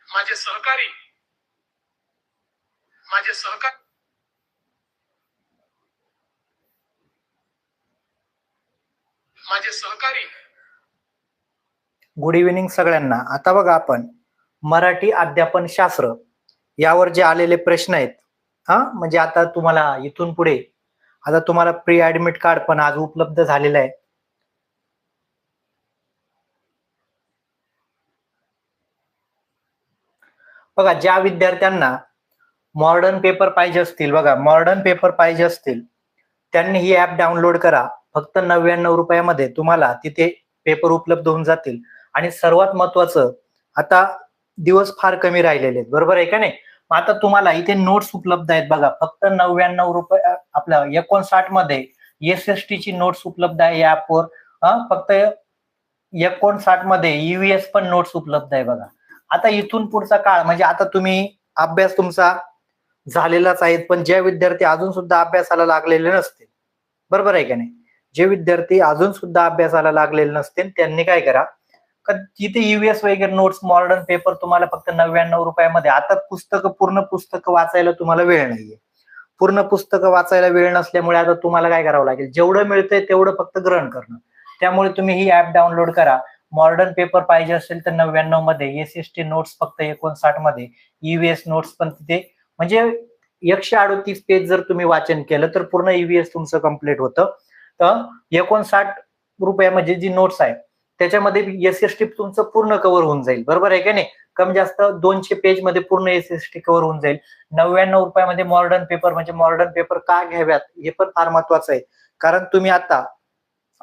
माझे सहकारी माझे सहकारी माझे सहकारी गुड इव्हिनिंग सगळ्यांना. आता बघा, आपण मराठी अध्यापन शास्त्र यावर जे आलेले प्रश्न आहेत, म्हणजे आता तुम्हाला इथून पुढे आता तुम्हाला प्री ऍडमिट कार्ड पण आज उपलब्ध झालेलं आहे. बघा, ज्या विद्यार्थ्यांना मॉडर्न पेपर पाहिजे असतील, त्यांनी ही ऍप डाउनलोड करा. फक्त 99 रुपयामध्ये तुम्हाला तिथे पेपर उपलब्ध होऊन जातील. आणि सर्वात महत्वाचं, आता दिवस फार कमी राहिलेले आहेत, बरोबर आहे का नाही? आता तुम्हाला इथे नोट्स उपलब्ध आहेत. बघा, फक्त 99 रुपये, आपल्या 59 मध्ये SST ची नोट्स उपलब्ध आहे या ऍपवर. फक्त 59 मध्ये EVS पण नोट्स उपलब्ध आहे. बघा, आता इथून पुढचा काळ म्हणजे आता तुम्ही अभ्यास तुमचा झालेलाच आहे, पण जे विद्यार्थी अजून सुद्धा अभ्यासाला लागलेले नसतील, बरोबर आहे का नाही, जे विद्यार्थी अजून सुद्धा अभ्यासाला लागलेले नसतील त्यांनी काय करा, तिथे EVS वगैरे नोट्स मॉडर्न पेपर तुम्हाला फक्त 99 रुपयामध्ये. आता पूर्ण पुस्तकं वाचायला तुम्हाला वेळ नाहीये. पूर्ण पुस्तकं वाचायला वेळ नसल्यामुळे आता तुम्हाला काय करावं लागेल, जेवढं मिळतंय तेवढं फक्त ग्रहण करणं. त्यामुळे तुम्ही ही ऍप डाउनलोड करा. मॉडर्न पेपर पाहिजे असेल तर 99 मध्ये, SST नोट्स फक्त 59 मध्ये, EVS नोट्स पण तिथे, म्हणजे 138 पेज जर तुम्ही वाचन केलं तर पूर्ण EVS तुमचं कम्प्लीट होतं. तर 59 रुपयामध्ये जी नोट्स आहे त्याच्यामध्ये SST तुमचं पूर्ण कव्हर होऊन जाईल, बरोबर आहे का नाही? कमी जास्त 200 पेज मध्ये पूर्ण SST कव्हर होऊन जाईल. 99 रुपयामध्ये मॉडर्न पेपर, म्हणजे मॉडर्न पेपर का घ्याव्यात हे पण फार महत्वाचं आहे. कारण तुम्ही आता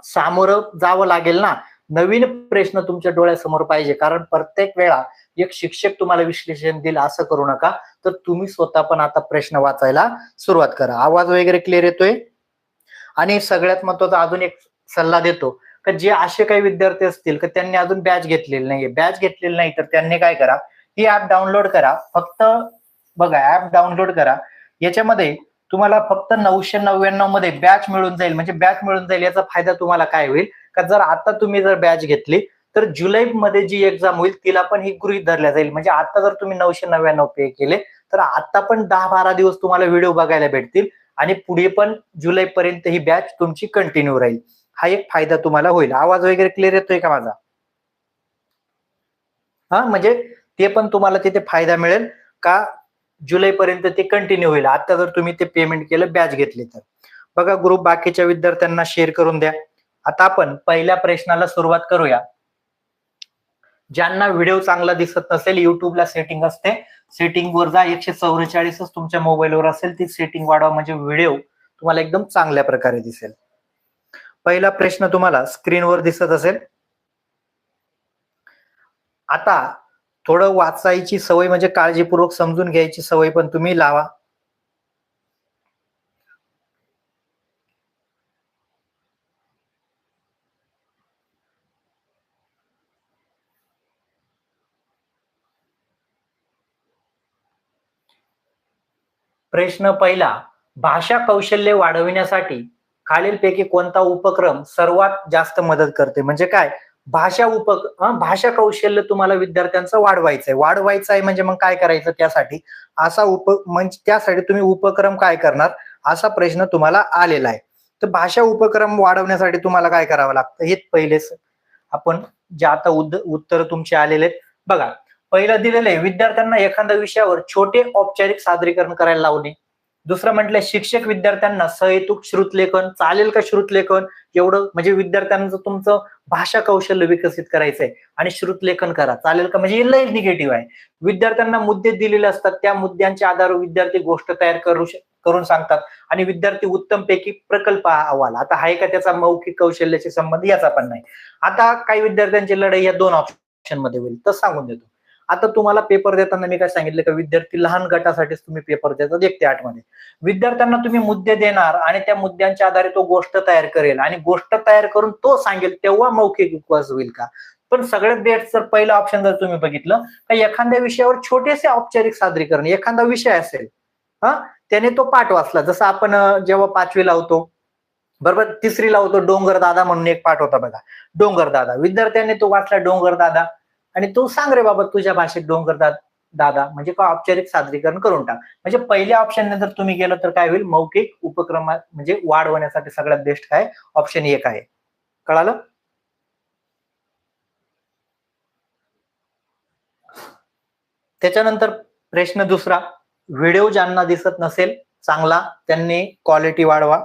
सामोरं जावं लागेल ना, नवीन प्रश्न तुमच्या डोळ्यासमोर पाहिजे. कारण प्रत्येक वेळा एक शिक्षक तुम्हाला विश्लेषण देईल असं करू नका. तर तुम्ही स्वतः पण आता प्रश्न वाचायला सुरुवात करा. आवाज वगैरे क्लिअर येतोय? आणि सगळ्यात महत्वाचा अजून एक सल्ला देतो, की जे असे काही विद्यार्थी असतील की त्यांनी अजून बॅच घेतलेली नाही, तर त्यांनी काय करा, ही ऍप डाउनलोड करा. फक्त बघा, ऍप डाउनलोड करा. याच्यामध्ये तुम्हाला फक्त 999 मध्ये बॅच मिळून जाईल. म्हणजे बॅच मिळून जाईल याचा फायदा तुम्हाला काय होईल, का जर आता तुम्ही जर बॅच घेतली तर जुलै मध्ये जी एक्झाम होईल तिला पण ही गृहीत धरल्या जाईल. म्हणजे आता जर तुम्ही 999 पे केले तर आता पण 10-12 दिवस तुम्हाला व्हिडिओ बघायला भेटतील आणि पुढे पण जुलै पर्यंत ही बॅच तुमची कंटिन्यू राहील. हा एक फायदा तुम्हाला होईल. आवाज वगैरे क्लिअर येतोय का माझा? म्हणजे ते पण तुम्हाला तिथे फायदा मिळेल का, जुलै पर्यंत ते कंटिन्यू होईल. आता जर तुम्ही ते पेमेंट केलं, बॅच घेतली तर. बघा, ग्रुप बाकीच्या विद्यार्थ्यांना शेअर करून द्या. आता आपण पहिल्या प्रश्नाला सुरुवात करूया. ज्यांना व्हिडिओ चांगला दिसत नसेल, युट्यूबला सेटिंग असते, सेटिंग वर जा. 144च तुमच्या मोबाईलवर असेल, ती सेटिंग वाढवा, म्हणजे व्हिडिओ तुम्हाला एकदम चांगल्या प्रकारे दिसेल. पहिला प्रश्न तुम्हाला स्क्रीनवर दिसत असेल. आता थोडं वाचायची सवय, म्हणजे काळजीपूर्वक समजून घ्यायची सवय पण तुम्ही लावा. प्रश्न पहिला, भाषा कौशल्य वाढविण्यासाठी खालीलपैकी कोणता उपक्रम सर्वात जास्त मदत करते? म्हणजे काय, भाषा कौशल्य तुम्हाला विद्यार्थ्यांचं वाढवायचं आहे म्हणजे मग काय करायचं त्यासाठी, म्हणजे त्यासाठी तुम्ही उपक्रम काय करणार, असा प्रश्न तुम्हाला आलेला आहे. तर भाषा उपक्रम वाढवण्यासाठी तुम्हाला काय करावं लागतं हे पहिलेच आपण, जे आता उत्तर तुमचे आलेले आहेत. बघा, पहिलं दिलेलं आहे, विद्यार्थ्यांना एखाद्या विषयावर छोटे औपचारिक सादरीकरण करायला लावणे. दुसरं म्हटलंय, शिक्षक विद्यार्थ्यांना सहेतुक श्रुतलेखन. चालेल का श्रुतलेखन? एवढं म्हणजे विद्यार्थ्यांचं तुमचं भाषा कौशल्य विकसित करायचंय आणि श्रुतलेखन करा, चालेल का? म्हणजे हे लय निगेटिव्ह आहे. विद्यार्थ्यांना मुद्दे दिलेले असतात, त्या मुद्द्यांच्या आधारावर विद्यार्थी गोष्ट तयार करून सांगतात आणि विद्यार्थी उत्तम पैकी प्रकल्प अहवाल. आता आहे का त्याचा मौखिक कौशल्याशी संबंध? याचा पण नाही. आता काही विद्यार्थ्यांची लढाई या दोन ऑप्शन मध्ये होईल, तर सांगून देतो. आता तुम्हाला पेपर देताना मी काय सांगितलं, का विद्यार्थी लहान गटासाठीच तुम्ही पेपर देतात 1 ते 8 मध्ये. विद्यार्थ्यांना तुम्ही मुद्दे देणार आणि त्या मुद्द्यांच्या आधारे तो गोष्ट तयार करेल आणि गोष्ट तयार करून तो सांगेल, तेव्हा मौखिक विकास होईल का? पण सगळ्यात बेस्ट जर पहिलं ऑप्शन जर तुम्ही बघितलं, तर एखाद्या विषयावर छोटेसे औपचारिक सादरीकरण. एखादा विषय असेल, त्याने तो पाठ वाचला, जसं आपण जेव्हा 5वी लावतो, बरोबर, 3री लावतो, डोंगर दादा म्हणून एक पाठ होता बघा, डोंगर दादा. विद्यार्थ्यांनी तो वाचला, डोंगर दादा, आणि तू सांग रे बाबा तुझ्या भाषेत डोंगर दादा. दादा म्हणजे काय औपचारिक सादरीकरण करून टाक. म्हणजे पहिल्या ऑप्शनने जर तुम्ही गेलं तर काय होईल, मौखिक उपक्रमात म्हणजे वाढ होण्यासाठी सगळ्यात बेस्ट काय ऑप्शन 1 आहे. कळालं? त्याच्यानंतर प्रश्न दुसरा, व्हिडिओ ज्यांना दिसत नसेल चांगला त्यांनी क्वालिटी वाढवा.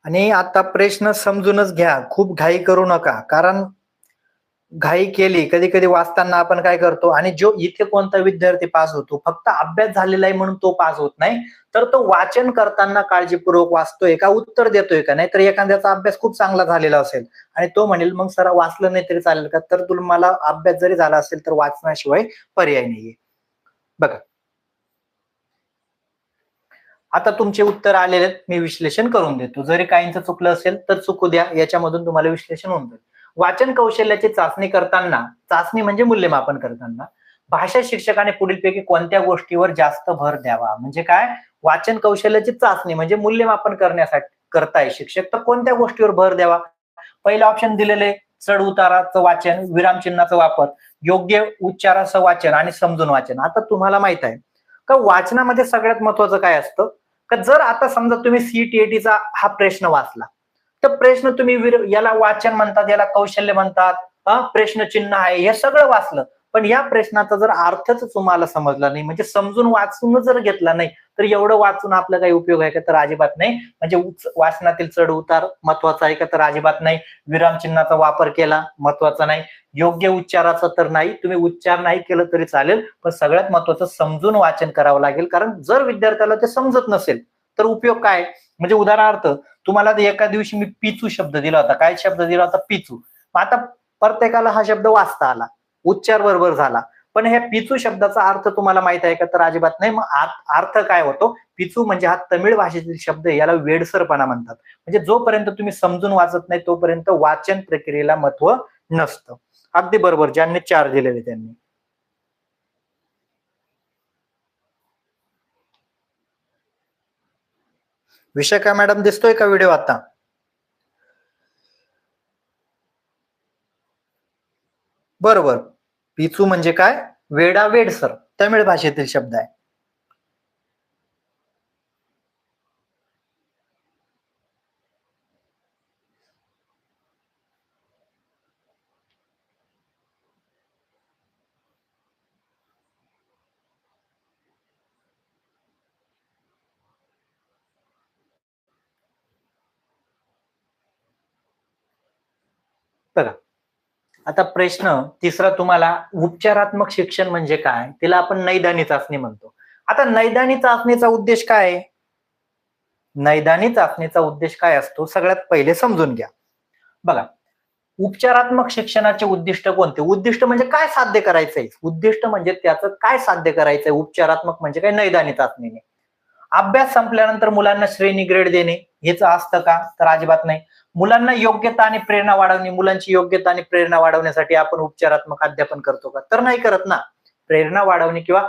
आणि आता प्रश्न समजूनच घ्या, खूप घाई करू नका. कारण घाई केली कधी कधी वाचताना आपण काय करतो, आणि जो इथे कोणता विद्यार्थी पास होतो फक्त अभ्यास झालेला आहे म्हणून तो पास होत नाही, तर तो वाचन करताना काळजीपूर्वक वाचतोय का, उत्तर देतोय का. नाही तर एखाद्याचा अभ्यास खूप चांगला झालेला असेल आणि तो म्हणेल मग सर वाचलं नाही तरी चालेल का, तर तुला मला अभ्यास जरी झाला असेल तर वाचण्याशिवाय पर्याय नाहीये. बघा आता तुमचे उत्तर आलेले आहेत, मी विश्लेषण करून देतो. जरी काहींचं चुकलं असेल तर चुकू द्या, याच्यामधून तुम्हाला विश्लेषण होऊन जाईल. वाचन कौशल्याची चाचणी करताना, चाचणी म्हणजे मूल्यमापन करताना, भाषा शिक्षकाने पुढीलपैकी कोणत्या गोष्टीवर जास्त भर द्यावा. म्हणजे काय, वाचन कौशल्याची चाचणी म्हणजे मूल्यमापन करण्यासाठी करताय शिक्षक, तर कोणत्या गोष्टीवर भर द्यावा. पहिलं ऑप्शन दिलेले चढ उताराचं वाचन, विरामचिन्हाचा वापर, योग्य उच्चाराचं वाचन आणि समजून वाचन. आता तुम्हाला माहित आहे का वाचनामध्ये सगळ्यात महत्वाचं काय असतं, का जर आता समजा तुम्ही सीटीएटीचा हा प्रश्न वाचला, तर प्रश्न तुम्ही याला वाचन म्हणतात, याला कौशल्य म्हणतात, प्रश्नचिन्ह आहे, हे सगळं वाचलं, पण या प्रश्नाचा जर अर्थच तुम्हाला समजला नाही, म्हणजे समजून वाचून जर घेतला नाही, तर एवढं वाचून आपला काही उपयोग आहे का, तर अजिबात नाही. म्हणजे वाचनातील चढ उतार महत्वाचा आहे का, तर अजिबात नाही. विरामचिन्हाचा वापर केला महत्वाचा नाही. योग्य उच्चाराचा तर नाही, तुम्ही उच्चार नाही केलं तरी चालेल, पण सगळ्यात महत्वाचं समजून वाचन करावं लागेल. कारण जर विद्यार्थ्याला ते समजत नसेल तर उपयोग काय. म्हणजे उदाहरणार्थ तुम्हाला एका दिवशी मी पिचू शब्द दिला होता, काय शब्द दिला होता, पिचू. आता प्रत्येकाला हा शब्द वाचता आला, उच्चार बरोबर झाला, पण ह्या पिचू शब्दाचा अर्थ तुम्हाला माहित आहे का, तर अजिबात नाही. मग अर्थ काय होतो, पिचू म्हणजे हा तमिळ भाषेतील शब्द, याला वेडसरपणा म्हणतात. म्हणजे जोपर्यंत तुम्ही समजून वाचत नाही तोपर्यंत वाचन प्रक्रियेला महत्व नसतं. अगदी बरोबर, ज्यांनी 4 दिलेले त्यांनी. विषय काय मॅडम, दिसतोय का व्हिडिओ आता? बरोबर, पिचू म्हणजे काय, वेडा वेडसर, तमिळ भाषेतील शब्द आहे. बघा आता प्रश्न तिसरा तुम्हाला, उपचारात्मक शिक्षण म्हणजे काय, तिला आपण नैदानी चाचणी म्हणतो. आता नैदानी चाचणीचा उद्देश काय आहे, नैदानी चाचणीचा उद्देश काय असतो सगळ्यात पहिले समजून घ्या. बघा उपचारात्मक शिक्षणाचे उद्दिष्ट कोणते, उद्दिष्ट म्हणजे काय साध्य करायचंय, उद्दिष्ट म्हणजे त्याचं काय साध्य करायचंय. उपचारात्मक म्हणजे काय, नैदानी चाचणीने अभ्यास संपल्यानंतर मुलांना श्रेणी ग्रेड देणे, हेच असतं का, तर अजिबात नाही. मुलांना योग्यता आणि प्रेरणा वाढवणे, मुलांची योग्यता आणि प्रेरणा वाढवण्यासाठी आपण उपचारात्मक अध्यापन करतो का, तर नाही करत ना. प्रेरणा वाढवणे किंवा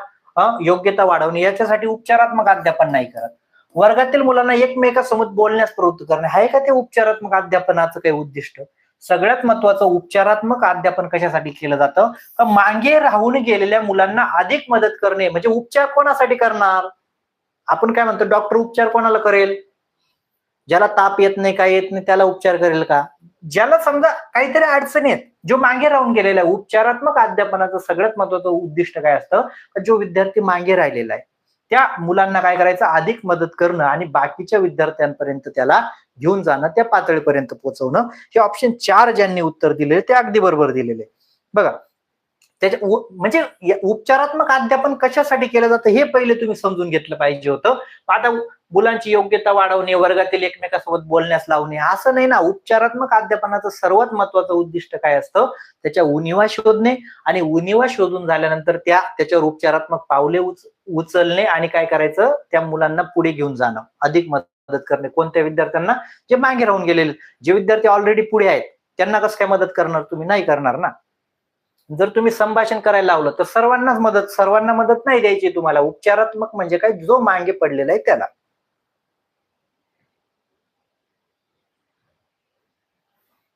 योग्यता वाढवणे याच्यासाठी उपचारात्मक अध्यापन नाही करत. वर्गातील मुलांना एकमेकासमोर बोलण्यास प्रवृत्त करणे, आहे का ते उपचारात्मक अध्यापनाचं काही उद्दिष्ट. सगळ्यात महत्वाचं उपचारात्मक अध्यापन कशासाठी केलं जातं, मागे राहून गेलेल्या मुलांना अधिक मदत करणे. म्हणजे उपचार कोणासाठी करणार, आपण काय म्हणतो, डॉक्टर उपचार कोणाला करेल, ज्याला ताप येत नाही, काय येत नाही त्याला उपचार करेल का, ज्याला समजा काहीतरी अडचणी आहेत, जो मागे राहून गेलेला आहे. उपचारात्मक अध्यापनाचं सगळ्यात महत्वाचं उद्दिष्ट काय असतं, जो विद्यार्थी मागे राहिलेला आहे त्या मुलांना काय करायचं, अधिक मदत करणं आणि बाकीच्या विद्यार्थ्यांपर्यंत त्याला घेऊन जाणं, त्या पातळीपर्यंत पोहोचवणं. हे ऑप्शन 4 ज्यांनी उत्तर दिले ते अगदी बरोबर दिलेले. बघा त्याच्या म्हणजे उपचारात्मक अध्यापन कशासाठी केलं जातं हे पहिले तुम्ही समजून घेतलं पाहिजे होतं. आता मुलांची योग्यता वाढवणे, वर्गातील एकमेकांसोबत बोलण्यास लावणे, असं नाही ना. उपचारात्मक अध्यापनाचं सर्वात महत्वाचं उद्दिष्ट काय असतं, त्याच्या उणिवा शोधणे आणि उणिवा शोधून झाल्यानंतर त्याच्यावर उपचारात्मक पावले उचलणे आणि काय करायचं, त्या मुलांना पुढे घेऊन जाणं, अधिक मदत करणे. कोणत्या विद्यार्थ्यांना, जे मागे राहून गेलेले, जे विद्यार्थी ऑलरेडी पुढे आहेत त्यांना कसं काय मदत करणार तुम्ही? नाही करणार ना. जर तुम्ही संभाषण करायला लावलं तर सर्वांना मदत नाही द्यायची तुम्हाला. उपचारात्मक म्हणजे काय, जो मागे पडलेला आहे त्याला.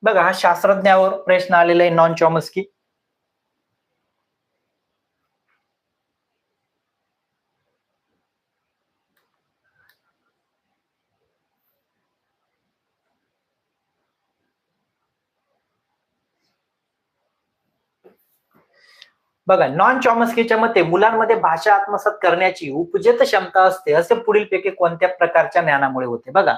बघा, हा शास्त्रज्ञावर प्रश्न आलेला आहे, नॉन चॉमस्की. बघा, नॉन चॉमस्कीच्या मते मुलांमध्ये भाषा आत्मसात करण्याची उपजत क्षमता असते, असे पुढीलपैकी कोणत्या प्रकारच्या ज्ञानामुळे होते? बघा,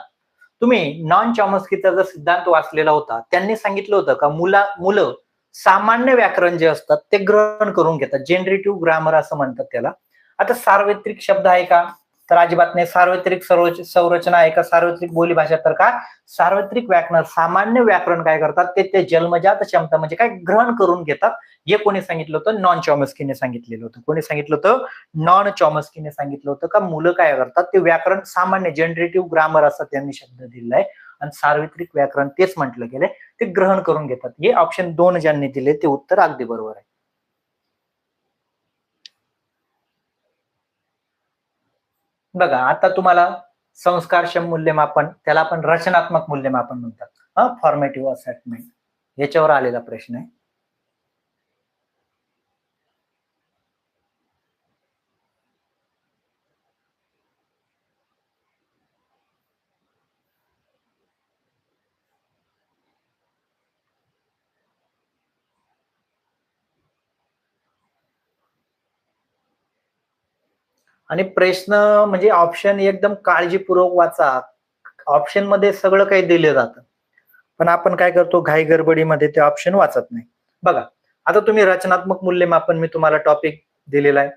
तुम्ही नॉन चॉमस्कीचा जर सिद्धांत वाचलेला होता, त्यांनी सांगितलं होतं का मुलं सामान्य व्याकरण जे असतात ते ग्रहण करून घेतात. जनरेटिव्ह ग्रामर असं म्हणतात त्याला. आता सार्वत्रिक शब्द आहे का? तर अजिबात नाही. सार्वत्रिक संरचना आहे का? सार्वत्रिक बोलीभाषा तर का? सार्वत्रिक व्याकरण, सामान्य व्याकरण काय करतात ते जन्मजात क्षमता म्हणजे काय, ग्रहण करून घेतात. हे कोणी सांगितलं होतं? नॉन चॉमस्कीने सांगितलेलं होतं. कोणी सांगितलं होतं? नॉन चॉमस्कीने सांगितलं होतं का मुलं काय करतात, ते व्याकरण सामान्य जनरेटिव्ह ग्रामर असं त्यांनी शब्द दिलेला आहे, आणि सार्वत्रिक व्याकरण तेच म्हटलं गेलंय, ते ग्रहण करून घेतात. हे ऑप्शन 2 ज्यांनी दिले ते उत्तर अगदी बरोबर आहे. बघा, आता तुम्हाला संस्कारक्षम मूल्यमापन, त्याला आपण रचनात्मक मूल्यमापन म्हणतात, फॉर्मेटिव्ह असेसमेंट, याच्यावर आलेला प्रश्न आहे. आणि प्रश्न म्हणजे ऑप्शन एकदम काळजीपूर्वक वाचा. ऑप्शन मध्ये सगळं काही दिलं जातं, पण आपण काय करतो, घाई गडबडीमध्ये ते ऑप्शन वाचत नाही. बघा, आता तुम्ही रचनात्मक मूल्यमापन, मी तुम्हाला टॉपिक दिलेला आहे,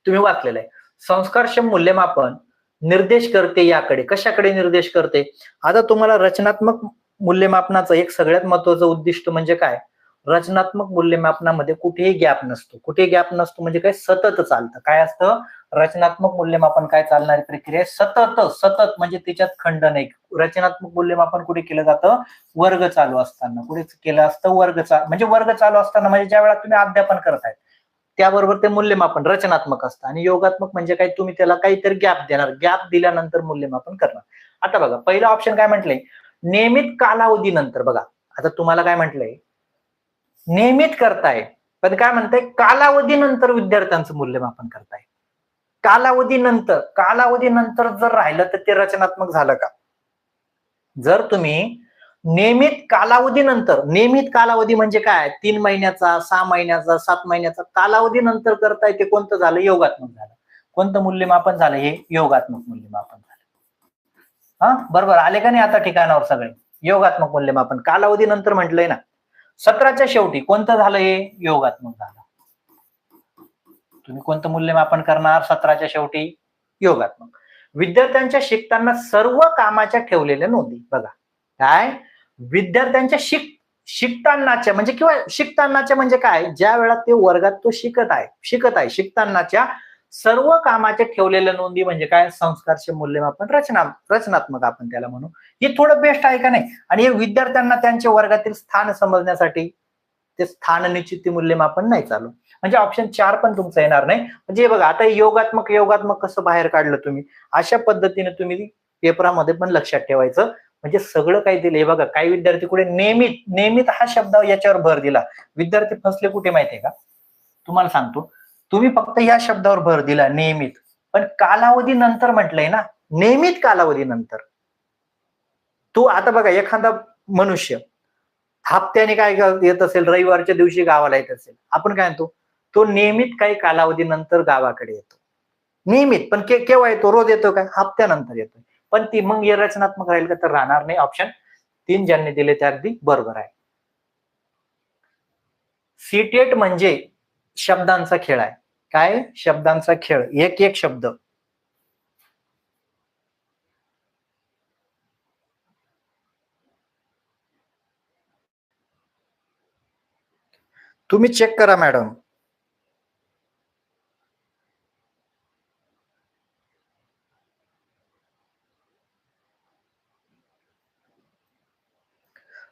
तुम्ही वाचलेलं आहे. संस्कारक्षम मूल्यमापन निर्देश करते याकडे, कशाकडे निर्देश करते? आता तुम्हाला रचनात्मक मूल्यमापनाचं एक सगळ्यात महत्वाचं उद्दिष्ट म्हणजे काय? रचनात्मक मूल्यमापनामध्ये कुठेही गॅप नसतो. कुठेही गॅप नसतो म्हणजे काय? सतत चालतं. काय असतं? रचनात्मक मूल्यमापन काय चालणारी प्रक्रिया आहे? सतत सतत, म्हणजे त्याच्यात खंड नाही. रचनात्मक मूल्यमापन कुठे केलं जातं? वर्ग चालू असताना. कुठे केलं असतं? म्हणजे वर्ग चालू असताना, म्हणजे ज्या वेळा तुम्ही अध्यापन करताय त्याबरोबर ते मूल्यमापन रचनात्मक असतं. आणि योगात्मक म्हणजे काय? तुम्ही त्याला काहीतरी गॅप देणार, गॅप दिल्यानंतर मूल्यमापन करणार. आता बघा, पहिला ऑप्शन काय म्हटलंय? नियमित कालावधीनंतर. बघा, आता तुम्हाला काय म्हटलंय? नियमित करताय, पण काय म्हणताय? कालावधीनंतर विद्यार्थ्यांचं मूल्यमापन करताय. कालावधीनंतर जर राहिलं तर ते रचनात्मक झालं का? जर तुम्ही नियमित कालावधी म्हणजे काय? 3 महिन्याचा, 6 महिन्याचा, 7 महिन्याचा कालावधीनंतर करताय, ते कोणतं झालं? योगात्मक झालं. कोणतं मूल्यमापन झालं? हे योगात्मक मूल्यमापन झालं. बरोबर आले का नाही आता ठिकाणावर सगळे? योगात्मक मूल्यमापन कालावधीनंतर म्हटलंय ना. सत्राच्या शेवटी कोणतं झालं? हे योगात्मक झालं. तुम्ही कोणतं मूल्यमापन करणार सत्राच्या शेवटी? योगात्मक. विद्यार्थ्यांच्या शिकताना सर्व कामाच्या ठेवलेल्या नोंदी. बघा, काय? विद्यार्थ्यांच्या शिकतानाच्या म्हणजे किंवा शिकतानाच्या म्हणजे काय? ज्या वेळा ते वर्गात तो शिकतानाच्या सर्व कामाच्या ठेवलेल्या नोंदी म्हणजे काय? संस्कारचे मूल्यमापन रचनात्मक आपण त्याला म्हणू. हे थोडं बेस्ट आहे का नाही? आणि हे विद्यार्थ्यांना त्यांच्या वर्गातील स्थान समजण्यासाठी ते स्थान निश्चिती मूल्यमापन नाही चालू. म्हणजे ऑप्शन 4 पण तुमचं येणार नाही. म्हणजे बघा, आता योगात्मक कसं बाहेर काढलं तुम्ही, अशा पद्धतीने तुम्ही पेपरामध्ये पण लक्षात ठेवायचं. म्हणजे सगळं काही दिलंय. बघा, काही विद्यार्थी कुठे नियमित हा शब्द याच्यावर भर दिला. विद्यार्थी फसले कुठे माहितीये का? तुम्हाला सांगतो, तुम्ही फक्त या शब्दावर भर दिला, नियमित. पण कालावधी नंतर म्हटलंय ना, नियमित कालावधी नंतर. तो आता बघा, एखादा मनुष्य हप्त्याने काय येत असेल, रविवारच्या दिवशी गावाला येत असेल, आपण काय म्हणतो? तो नियमित काही कालावधीनंतर गावाकडे येतो. नियमित, पण केव्हा येतो? रोज येतो काय? हप्त्यानंतर येतो. पण ती मग हे रचनात्मक राहील का? तर राहणार नाही. ऑप्शन 3 ज्यांनी दिले ते अगदी बरोबर आहे. सीटेट म्हणजे शब्दांचा खेळ आहे. काय? शब्दांचा खेळ. एक एक शब्द तुम्ही चेक करा मॅडम.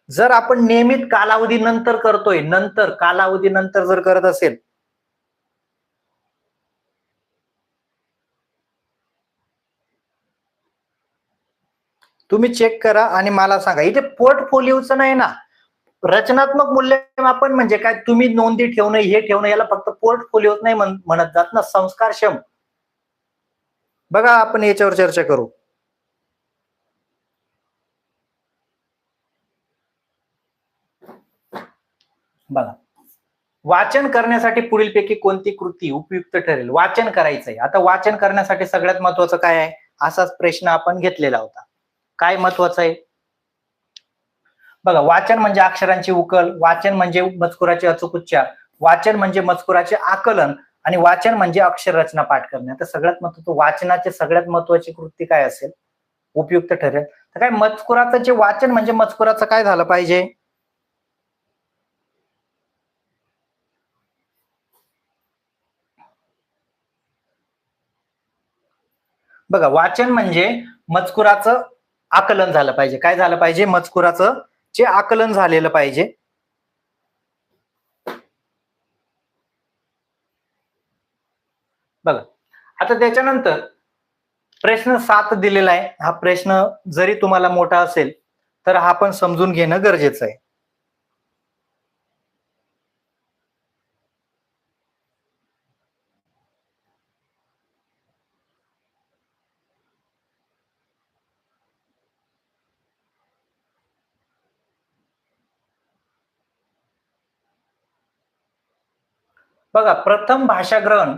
जर आपण नियमित कालावधी नंतर करतोय, नंतर कालावधी नंतर जर करत असेल, तुम्ही चेक करा आणि मला सांगा. इथे पोर्टफोलिओचं नाही ना, रचनात्मक मूल्यमापन म्हणजे काय, तुम्ही नोंदी ठेवणं, हे ठेवणं, याला फक्त पोर्टफोलिओ नाही म्हणत जात ना, संस्कारक्षम. बघा आपण याच्यावर चर्चा करू. बघा, वाचन करण्यासाठी पुढीलपैकी कोणती कृती उपयुक्त ठरेल? वाचन करायचंय. आता वाचन करण्यासाठी सगळ्यात महत्वाचं काय आहे, असाच प्रश्न आपण घेतलेला होता. काय महत्वाचं आहे बघा, वाचन म्हणजे अक्षरांची उकल, वाचन म्हणजे मजकुराचे अचूक उच्चार, वाचन म्हणजे मजकुराचे आकलन, आणि वाचन म्हणजे अक्षर रचना पाठ करणे. आता सगळ्यात महत्वाचं, वाचनाचे सगळ्यात महत्वाची कृती काय असेल उपयुक्त ठरेल? तर काय, मजकुराचं जे वाचन म्हणजे मजकुराचं काय झालं पाहिजे, बघा, वाचन म्हणजे मजकुराचं आकलन झालं पाहिजे. काय झालं पाहिजे, मजकुराचं जे आकलन झालेलं पाहिजे. बघा, आता त्याच्यानंतर प्रश्न 7 दिलेला आहे. हा प्रश्न जरी तुम्हाला मोठा असेल तर हा पण समजून घेणं गरजेचं आहे. बघा, प्रथम भाषा ग्रहण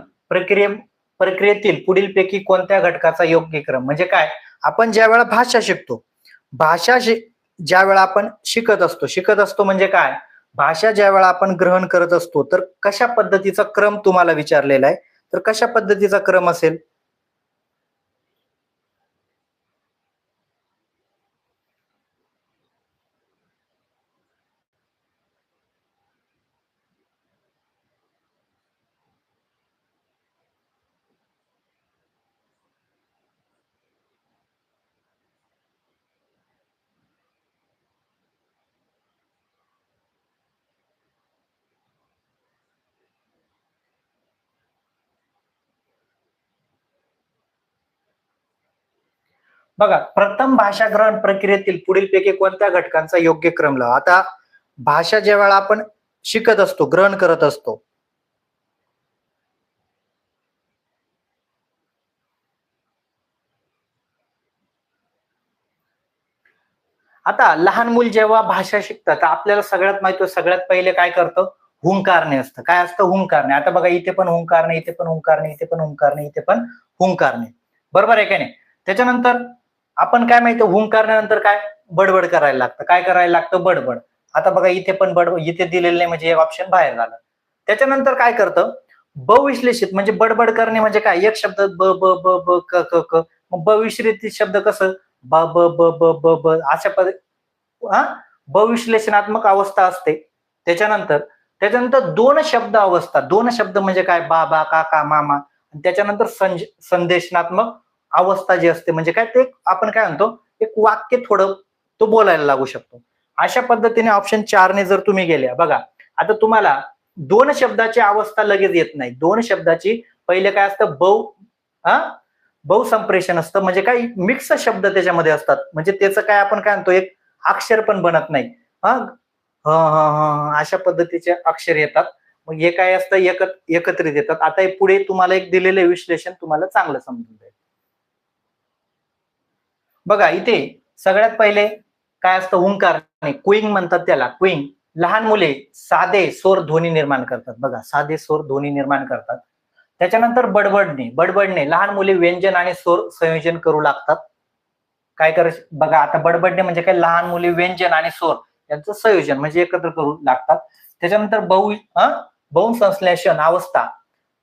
प्रक्रियेतील पुढीलपैकी कोणत्या घटकाचा योग्य क्रम, म्हणजे काय, आपण ज्या वेळा भाषा शिकतो, ज्या वेळा आपण शिकत असतो म्हणजे काय, भाषा ज्या वेळा आपण ग्रहण करत असतो, तर कशा पद्धतीचा क्रम तुम्हाला विचारलेला आहे, तर कशा पद्धतीचा क्रम असेल? बघा, प्रथम भाषा ग्रहण प्रक्रियेतील पुढीलपैकी कोणत्या घटकांचा योग्य क्रम लावा. आता भाषा ज्या वेळा आपण शिकत असतो, ग्रहण करत असतो, आता लहान मूल जेव्हा भाषा शिकतात, तर आपल्याला सगळ्यात माहिती, सगळ्यात पहिले काय करतं, हुंकारणे असतं. काय असतं, हुंकारणे. आता बघा, इथे पण हुंकारणे, इथे पण हुंकारणे, इथे पण हुंकारणे, इथे पण हुंकारणे, बरोबर आहे का नाही? त्याच्यानंतर आपण काय माहिती, हुंकारण्यानंतर काय, बडबड करायला लागतं. काय करायला लागतं, बडबड. आता बघा, इथे पण बडबड, इथे दिलेलं नाही म्हणजे एक ऑप्शन बाहेर झालं. त्याच्यानंतर काय करतं, बहुविश्लेषित म्हणजे बडबड करणे म्हणजे काय, एक शब्द ब ब ब ब क क क, मग बहुविश्लेषित शब्द कसं, ब ब ब ब ब ब, अशा हा बहुविश्लेषणात्मक अवस्था असते. त्याच्यानंतर त्याच्यानंतर दोन शब्द म्हणजे काय, बाबा, काका, मामा. त्याच्यानंतर संदेशनात्मक अवस्था जी असते म्हणजे काय, ते आपण काय म्हणतो, एक वाक्य थोडं तो बोलायला लागू शकतो. अशा पद्धतीने ऑप्शन 4 ने जर तुम्ही गेल्या, बघा, आता तुम्हाला दोन शब्दाची अवस्था लगेच येत नाही. दोन शब्दाची पहिले काय असतं, हा बहुसंप्रेषण असतं, म्हणजे काय, मिक्स शब्द त्याच्यामध्ये असतात, म्हणजे त्याचं काय आपण काय म्हणतो, एक अक्षर पण बनत नाही. हा अशा पद्धतीचे अक्षर येतात. मग हे काय असतं, एकत्रित येतात. आता पुढे तुम्हाला एक दिलेलं विश्लेषण तुम्हाला चांगलं समजून जाईल. बघा, इथे सगळ्यात पहिले काय असतं, हुंकारणे, क्विंग म्हणतात त्याला, क्विंग. लहान मुले साधे स्वर ध्वनी निर्माण करतात. बघा, साधे स्वर ध्वनी निर्माण करतात. त्याच्यानंतर बडबडणे लहान मुले व्यंजन आणि स्वर संयोजन करू लागतात. काय करायचं बघा, आता बडबडणे म्हणजे काय, लहान मुले व्यंजन आणि स्वर यांचं संयोजन म्हणजे एकत्र करू लागतात. त्याच्यानंतर बहुसंश्लेषण अवस्था,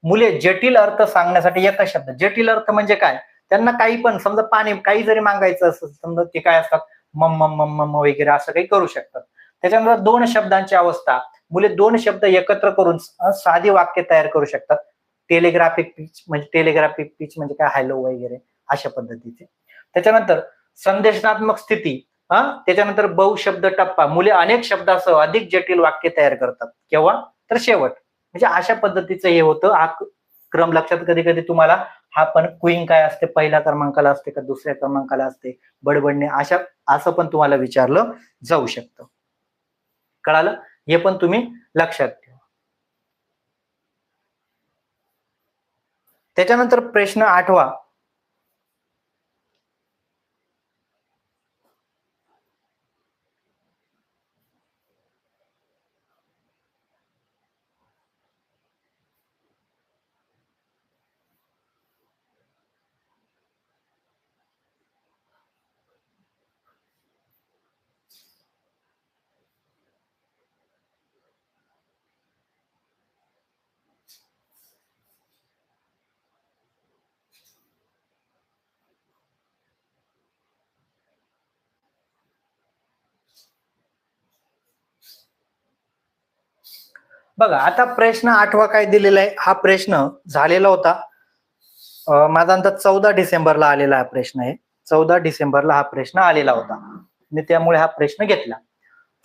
मुले जटिल अर्थ सांगण्यासाठी एका शब्द, जटिल अर्थ म्हणजे काय, त्यांना काही पण, समजा पाणी काही जरी मागायचं असेल, समजा ते काय असतात, मम मम मम मम वगैरे असं काही करू शकतात. त्याच्यानंतर दोन शब्दांची अवस्था, मुले दोन शब्द एकत्र करून साधी वाक्य तयार करू शकतात. टेलिग्राफिक पिच म्हणजे काय, हॅलो वगैरे अशा पद्धतीचे. त्याच्यानंतर संदेशनात्मक स्थिती, त्याच्यानंतर बहुशब्द टप्पा, मुले अनेक शब्दासह अधिक जटिल वाक्य तयार करतात. केव्हा? तर शेवट. म्हणजे अशा पद्धतीचं हे होतं. हा क्रम लक्षात कधी कधी तुम्हाला हा पण क्वीन काय असते, पहिल्या क्रमांकाला असते का दुसऱ्या क्रमांकाला असते, बडबडणे अशा असं पण तुम्हाला विचारलं जाऊ शकतं. कळालं? हे पण तुम्ही लक्षात ठेवा. त्याच्यानंतर प्रश्न 8वा. बघा आता प्रश्न 8वा काय दिलेला आहे, हा प्रश्न झालेला होता माझा अंदाज 14 डिसेंबरला आलेला हा प्रश्न आहे. 14 डिसेंबरला हा प्रश्न आलेला होता. मी त्यामुळे हा प्रश्न घेतला.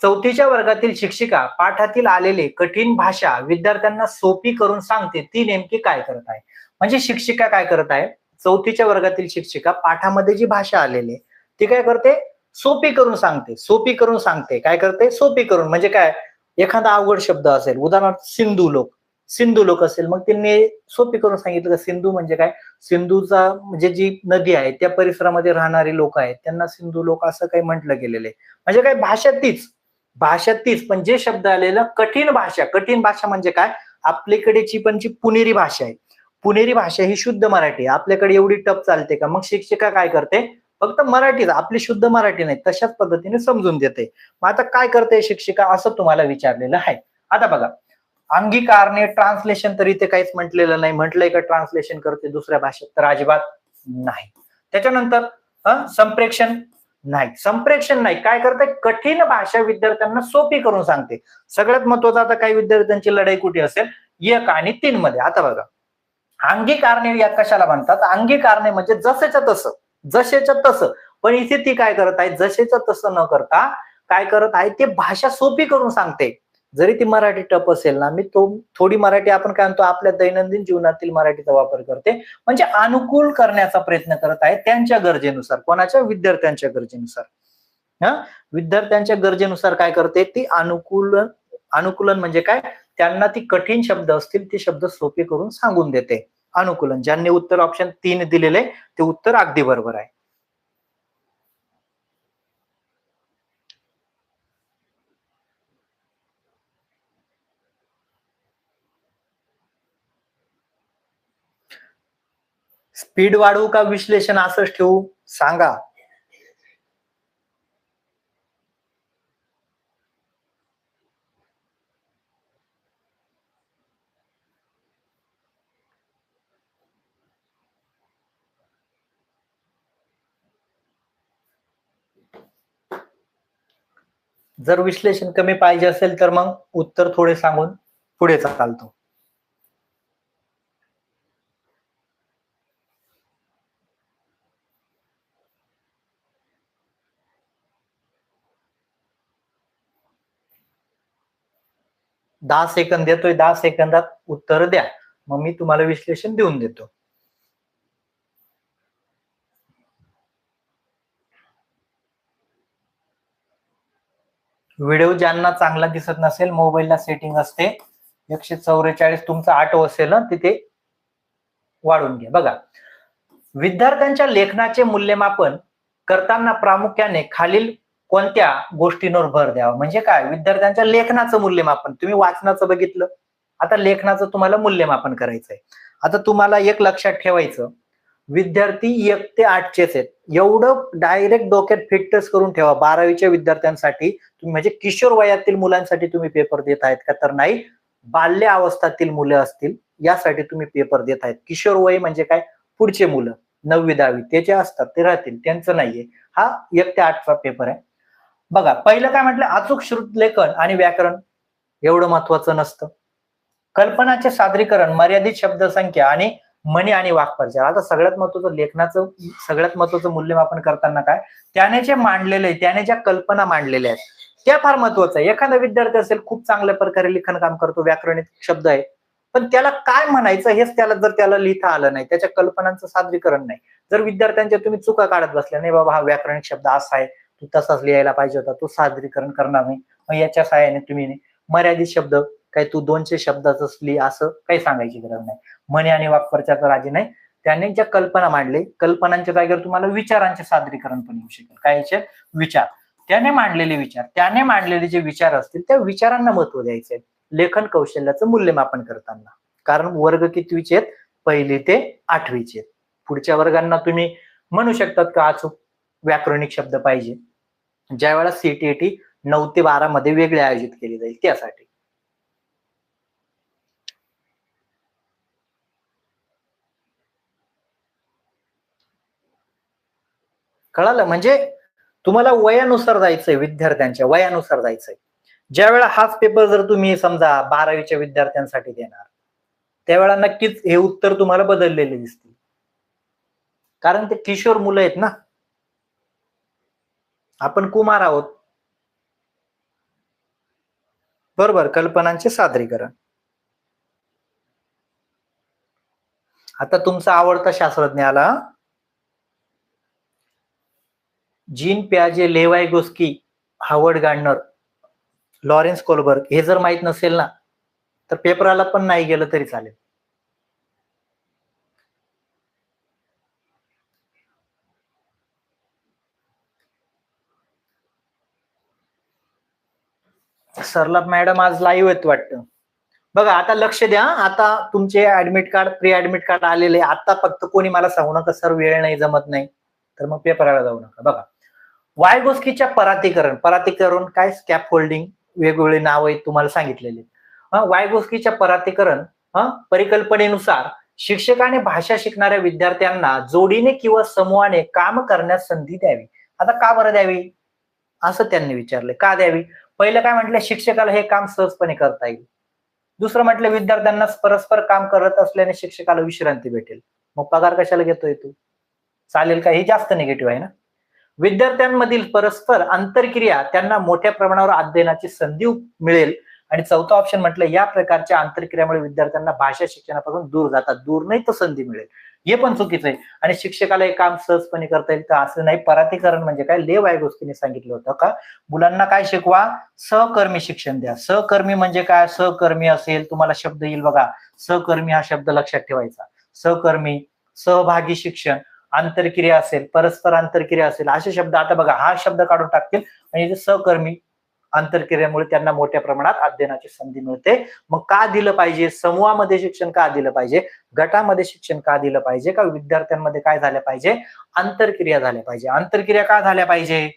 4थीच्या वर्गातील शिक्षिका पाठातील आलेले कठीण भाषा विद्यार्थ्यांना सोपी करून सांगते, ती नेमकी काय करत आहे? म्हणजे शिक्षिका काय करत आहे, 4थीच्या वर्गातील शिक्षिका पाठामध्ये जी भाषा आलेली ती काय करते, सोपी करून सांगते. सोपी करून सांगते काय करते, सोपी करून. म्हणजे काय, एखादा अवघड शब्द असेल, उदाहरणार्थ सिंधू लोक, सिंधू लोक असेल, मग त्यांनी सोपी करून सांगितलं का सिंधू म्हणजे काय, सिंधूचा म्हणजे जी नदी आहे त्या परिसरामध्ये राहणारे लोक आहेत त्यांना सिंधू लोक असं काही म्हटलं गेलेलं आहे. म्हणजे काय, भाषा तीच पण जे शब्द आलेलं कठीण भाषा. कठीण भाषा म्हणजे काय, आपल्याकडेची पण जी पुणेरी भाषा आहे, पुणेरी भाषा ही शुद्ध मराठी, आपल्याकडे एवढी टप चालते का? मग शिक्षिका काय करते, फक्त मराठीच, आपली शुद्ध मराठी नाही तशाच पद्धतीने समजून देते. मग आता काय करते शिक्षिका असं तुम्हाला विचारलेलं आहे. आता बघा, अंगीकारणे ट्रान्सलेशन तर इथे काहीच म्हटलेलं नाही. म्हटलंय का ट्रान्सलेशन करते दुसऱ्या भाषेत, तर अजिबात नाही. त्याच्यानंतर संप्रेक्षण नाही, संप्रेक्षण नाही. काय करते, कठीण भाषा विद्यार्थ्यांना सोपी करून सांगते. सगळ्यात महत्वाचं, आता काही विद्यार्थ्यांची लढाई कुठे असेल, 1 आणि 3 मध्ये. आता बघा, अंगीकारणे या कशाला म्हणतात, अंगीकारणे म्हणजे जसेच्या तसं, जसेच्या तसं. पण इथे ती काय करत आहे, जसेच्या तसं न करता काय करत आहे, ते भाषा सोपी करून सांगते. जरी ती मराठी टप असेल ना, मी थोडी मराठी आपण काय म्हणतो आपल्या दैनंदिन जीवनातील मराठीचा वापर करते, म्हणजे अनुकूल करण्याचा प्रयत्न करत आहे त्यांच्या गरजेनुसार. कोणाच्या, विद्यार्थ्यांच्या गरजेनुसार. विद्यार्थ्यांच्या गरजेनुसार काय करते ती, अनुकूलन म्हणजे काय, त्यांना ती कठीण शब्द असतील ते शब्द सोपे करून सांगून देते. अनुकूलन. ज्यांनी उत्तर ऑप्शन 3 दिलेले ते उत्तर अगदी बरोबर आहे. स्पीड वाढवू का विश्लेषण असंच ठेवू, सांगा. जर विश्लेषण कमी पाहिजे असेल तर मग उत्तर थोडे सांगून पुढे चालतो. दहा सेकंद देतोय, 10 सेकंदात उत्तर द्या, मग मी तुम्हाला विश्लेषण देऊन देतो. व्हिडिओ ज्यांना चांगला दिसत नसेल, मोबाईलला सेटिंग असते 144, तुमचा 8 असेल ना, तिथे वाढून घ्या. बघा, विद्यार्थ्यांच्या लेखनाचे मूल्यमापन करताना प्रामुख्याने खालील कोणत्या गोष्टींवर भर द्यावा. म्हणजे काय, विद्यार्थ्यांच्या लेखनाचं मूल्यमापन. तुम्ही वाचनाचं बघितलं, आता लेखनाचं तुम्हाला मूल्यमापन करायचंय. आता तुम्हाला एक लक्षात ठेवायचं, विद्यार्थी 1 ते 8चेच आहेत, एवढं डायरेक्ट डोक्यात फिटच करून ठेवा. 12वीच्या विद्यार्थ्यांसाठी तुम्ही, म्हणजे किशोर वयातील मुलांसाठी तुम्ही पेपर देत आहेत का, तर नाही, बाल्य अवस्थातील मुलं असतील यासाठी तुम्ही पेपर देत आहेत. किशोर वय म्हणजे काय, पुढचे मुलं 9वी 10वी ते जे असतात ते राहतील, त्यांचं नाहीये. हा 1 ते 8चा पेपर आहे. बघा, पहिलं काय म्हटलं, अचूक श्रुतलेखन आणि व्याकरण एवढं महत्वाचं नसतं. कल्पनाचे सादरीकरण, मर्यादित शब्दसंख्या आणि म्हणी आणि वाक्प्रचार. आता सगळ्यात महत्वाचं लेखनाचं सगळ्यात महत्वाचं मूल्यमापन करताना काय, त्याने जे मांडलेले, त्याने ज्या कल्पना मांडलेल्या आहेत त्या फार महत्वाचं आहे. एखादा विद्यार्थी असेल खूप चांगल्या प्रकारे लिखाण काम करतो, व्याकरणिक शब्द आहे, पण त्याला काय म्हणायचं हेच त्याला लिहिता आलं नाही, त्याच्या कल्पनांचं सादरीकरण नाही, जर विद्यार्थ्यांच्या तुम्ही चुका काढत बसल्या, नाही बाबा हा व्याकरणिक शब्द असा आहे, तू तसाच लिहायला पाहिजे होता, तो सादरीकरण करणार नाही, मग याच्या सहाय्याने तुम्ही मर्यादित शब्द काय तू 200 शब्दाच लिही असं काही सांगायची गरज नाही. म्हणी आणि वाक्प्रचार तर राजी नाही. त्याने ज्या कल्पना मांडले, कल्पनांच्या जागेवर तुम्हाला विचारांचे सादरीकरण पण येऊ शकेल. काय याचे विचार, त्याने मांडलेले विचार, त्याने मांडलेले जे विचार असतील त्या विचारांना महत्व द्यायचंय लेखन कौशल्याचं मूल्यमापन करताना. कारण वर्ग कितवीचे आहेत, 1ली ते 8वीचे आहेत. पुढच्या वर्गांना तुम्ही म्हणू शकतात का अचूक व्याकरणिक शब्द पाहिजे, ज्या वेळेला सीटीईटी 9 ते 12 मध्ये वेगळे आयोजित केली जाईल त्यासाठी. कळालं, म्हणजे तुम्हाला वयानुसार जायचंय, विद्यार्थ्यांच्या वयानुसार जायचंय. ज्या वेळेला हाच पेपर जर तुम्ही समजा 12वीच्या विद्यार्थ्यांसाठी देणार, त्यावेळेला नक्कीच हे उत्तर तुम्हाला बदललेले दिसतील, कारण ते किशोर मुलं आहेत ना, आपण कुमार आहोत. बरोबर, कल्पनांचे सादरीकरण. आता तुमचा आवडता शास्त्रज्ञ आला, जीन प्याजे, Lev Vygotsky, Howard Gardner, Lawrence Kohlberg, हे जर माहित नसेल ना तर पेपराला पण नाही गेलं तरी चालेल. सरला मॅडम आज लाईव्ह आहेत वाटतं. बघा आता लक्ष द्या, आता तुमचे admit card, pre admit card आलेले. आता फक्त कोणी मला सांगू नका सर वेळ नाही, जमत नाही, तर मग पेपराला जाऊ नका. बघा वायगोस्कीच्या परातीकरण काय, स्कॅप फोल्डिंग, वेगवेगळे नाव आहेत तुम्हाला सांगितलेले. वायगोस्कीच्या परातीकरण परिकल्पनेनुसार शिक्षकाने भाषा शिकणाऱ्या विद्यार्थ्यांना जोडीने किंवा समूहाने काम करण्यास संधी द्यावी. आता का बरं द्यावी असं त्यांनी विचारले, का द्यावी? पहिलं काय म्हटलं, शिक्षकाला हे काम सहजपणे करता येईल. दुसरं म्हटलं, विद्यार्थ्यांना परस्पर काम करत असल्याने शिक्षकाला विश्रांती भेटेल. मग पगार कशाला घेतोय तू, चालेल का? हे जास्त निगेटिव्ह आहे ना. विद्यार्थ्यांमधील परस्पर आंतरक्रिया, त्यांना मोठ्या प्रमाणावर अध्ययनाची संधी मिळेल. आणि चौथा ऑप्शन म्हटलं, या प्रकारच्या आंतरक्रियामुळे विद्यार्थ्यांना भाषा शिक्षणापासून दूर जातात, दूर नाही तर संधी मिळेल. हे पण चुकीचं आहे. आणि शिक्षकाला हे काम सहजपणे करता येईल तर असं नाही. परातीकरण म्हणजे काय, लेव वायगोस्कीने सांगितलं होतं का मुलांना काय शिकवा, सहकर्मी शिक्षण द्या. सहकर्मी म्हणजे काय, सहकर्मी असेल तुम्हाला शब्द येईल बघा, सहकर्मी हा शब्द लक्षात ठेवायचा. सहकर्मी, सहभागी शिक्षण, आंतरक्रिया असेल, परस्पर आंतरक्रिया असेल, असे शब्द. आता बघा हा शब्द काढून टाकतील आणि सहकर्मी, आंतरक्रियेमुळे त्यांना मोठ्या प्रमाणात अध्ययनाची संधी मिळते. मग का दिलं पाहिजे, समूहामध्ये शिक्षण का दिलं पाहिजे, गटामध्ये शिक्षण का दिलं पाहिजे, का विद्यार्थ्यांमध्ये काय झालं पाहिजे, आंतरक्रिया झाल्या पाहिजे. आंतरक्रिया का झाल्या पाहिजे,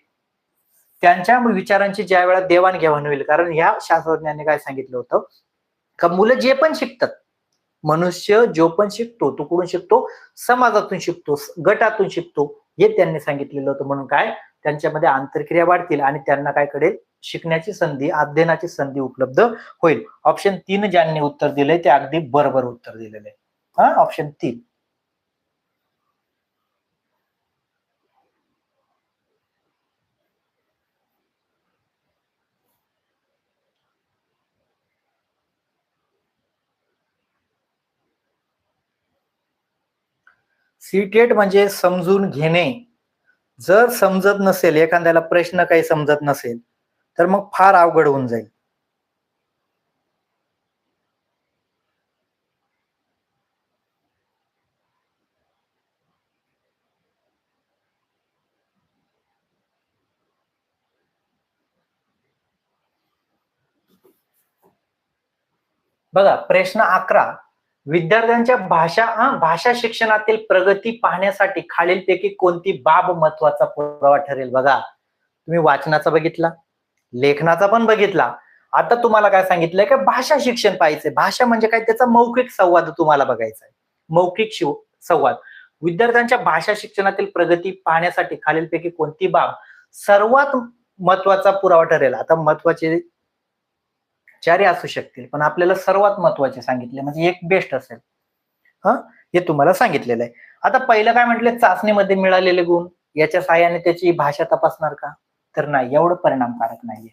त्यांच्या विचारांची ज्या वेळा देवाणघेवाण होईल. कारण ह्या शास्त्रज्ञांनी काय सांगितलं होतं का मुलं जे पण शिकतात, मनुष्य जो पण शिकतो तो कुठून शिकतो, समाजातून शिकतो, गटातून शिकतो, हे त्यांनी सांगितलेलं होतं. म्हणून काय, त्यांच्यामध्ये आंतरक्रिया वाढतील आणि त्यांना काय कळेल, शिकण्याची संधी, अध्ययनाची संधी उपलब्ध होईल. ऑप्शन 3 ज्यांनी उत्तर दिलंय ते अगदी बरोबर उत्तर दिलेलं आहे. ऑप्शन 3. सीटेट म्हणजे समजून घेणे. जर समजत नसेल, एखाद्याला प्रश्न काही समजत नसेल तर मग फार अवघड होऊन जाईल. बघा प्रश्न 11, विद्यार्थ्यांच्या भाषा शिक्षणातील प्रगती पाहण्यासाठी खालीलपैकी कोणती बाब महत्वाचा पुरावा ठरेल? बघा तुम्ही वाचनाचा बघितला, लेखनाचा पण बघितला, आता तुम्हाला काय सांगितलंय की भाषा शिक्षण पाहिजे. भाषा म्हणजे काय, त्याचा मौखिक संवाद तुम्हाला बघायचा आहे. मौखिक संवाद, विद्यार्थ्यांच्या भाषा शिक्षणातील प्रगती पाहण्यासाठी खालीलपैकी कोणती बाब सर्वात महत्वाचा पुरावा ठरेल? आता महत्वाचे चारही असू शकतील पण आपल्याला सर्वात महत्वाचे सांगितले म्हणजे एक बेस्ट असेल. हा, हे तुम्हाला सांगितलेलं आहे. आता पहिलं काय म्हटलं, चाचणीमध्ये मिळालेले गुण याच्या सहाय्याने त्याची भाषा तपासणार का? तर नाही, एवढं परिणामकारक नाहीये.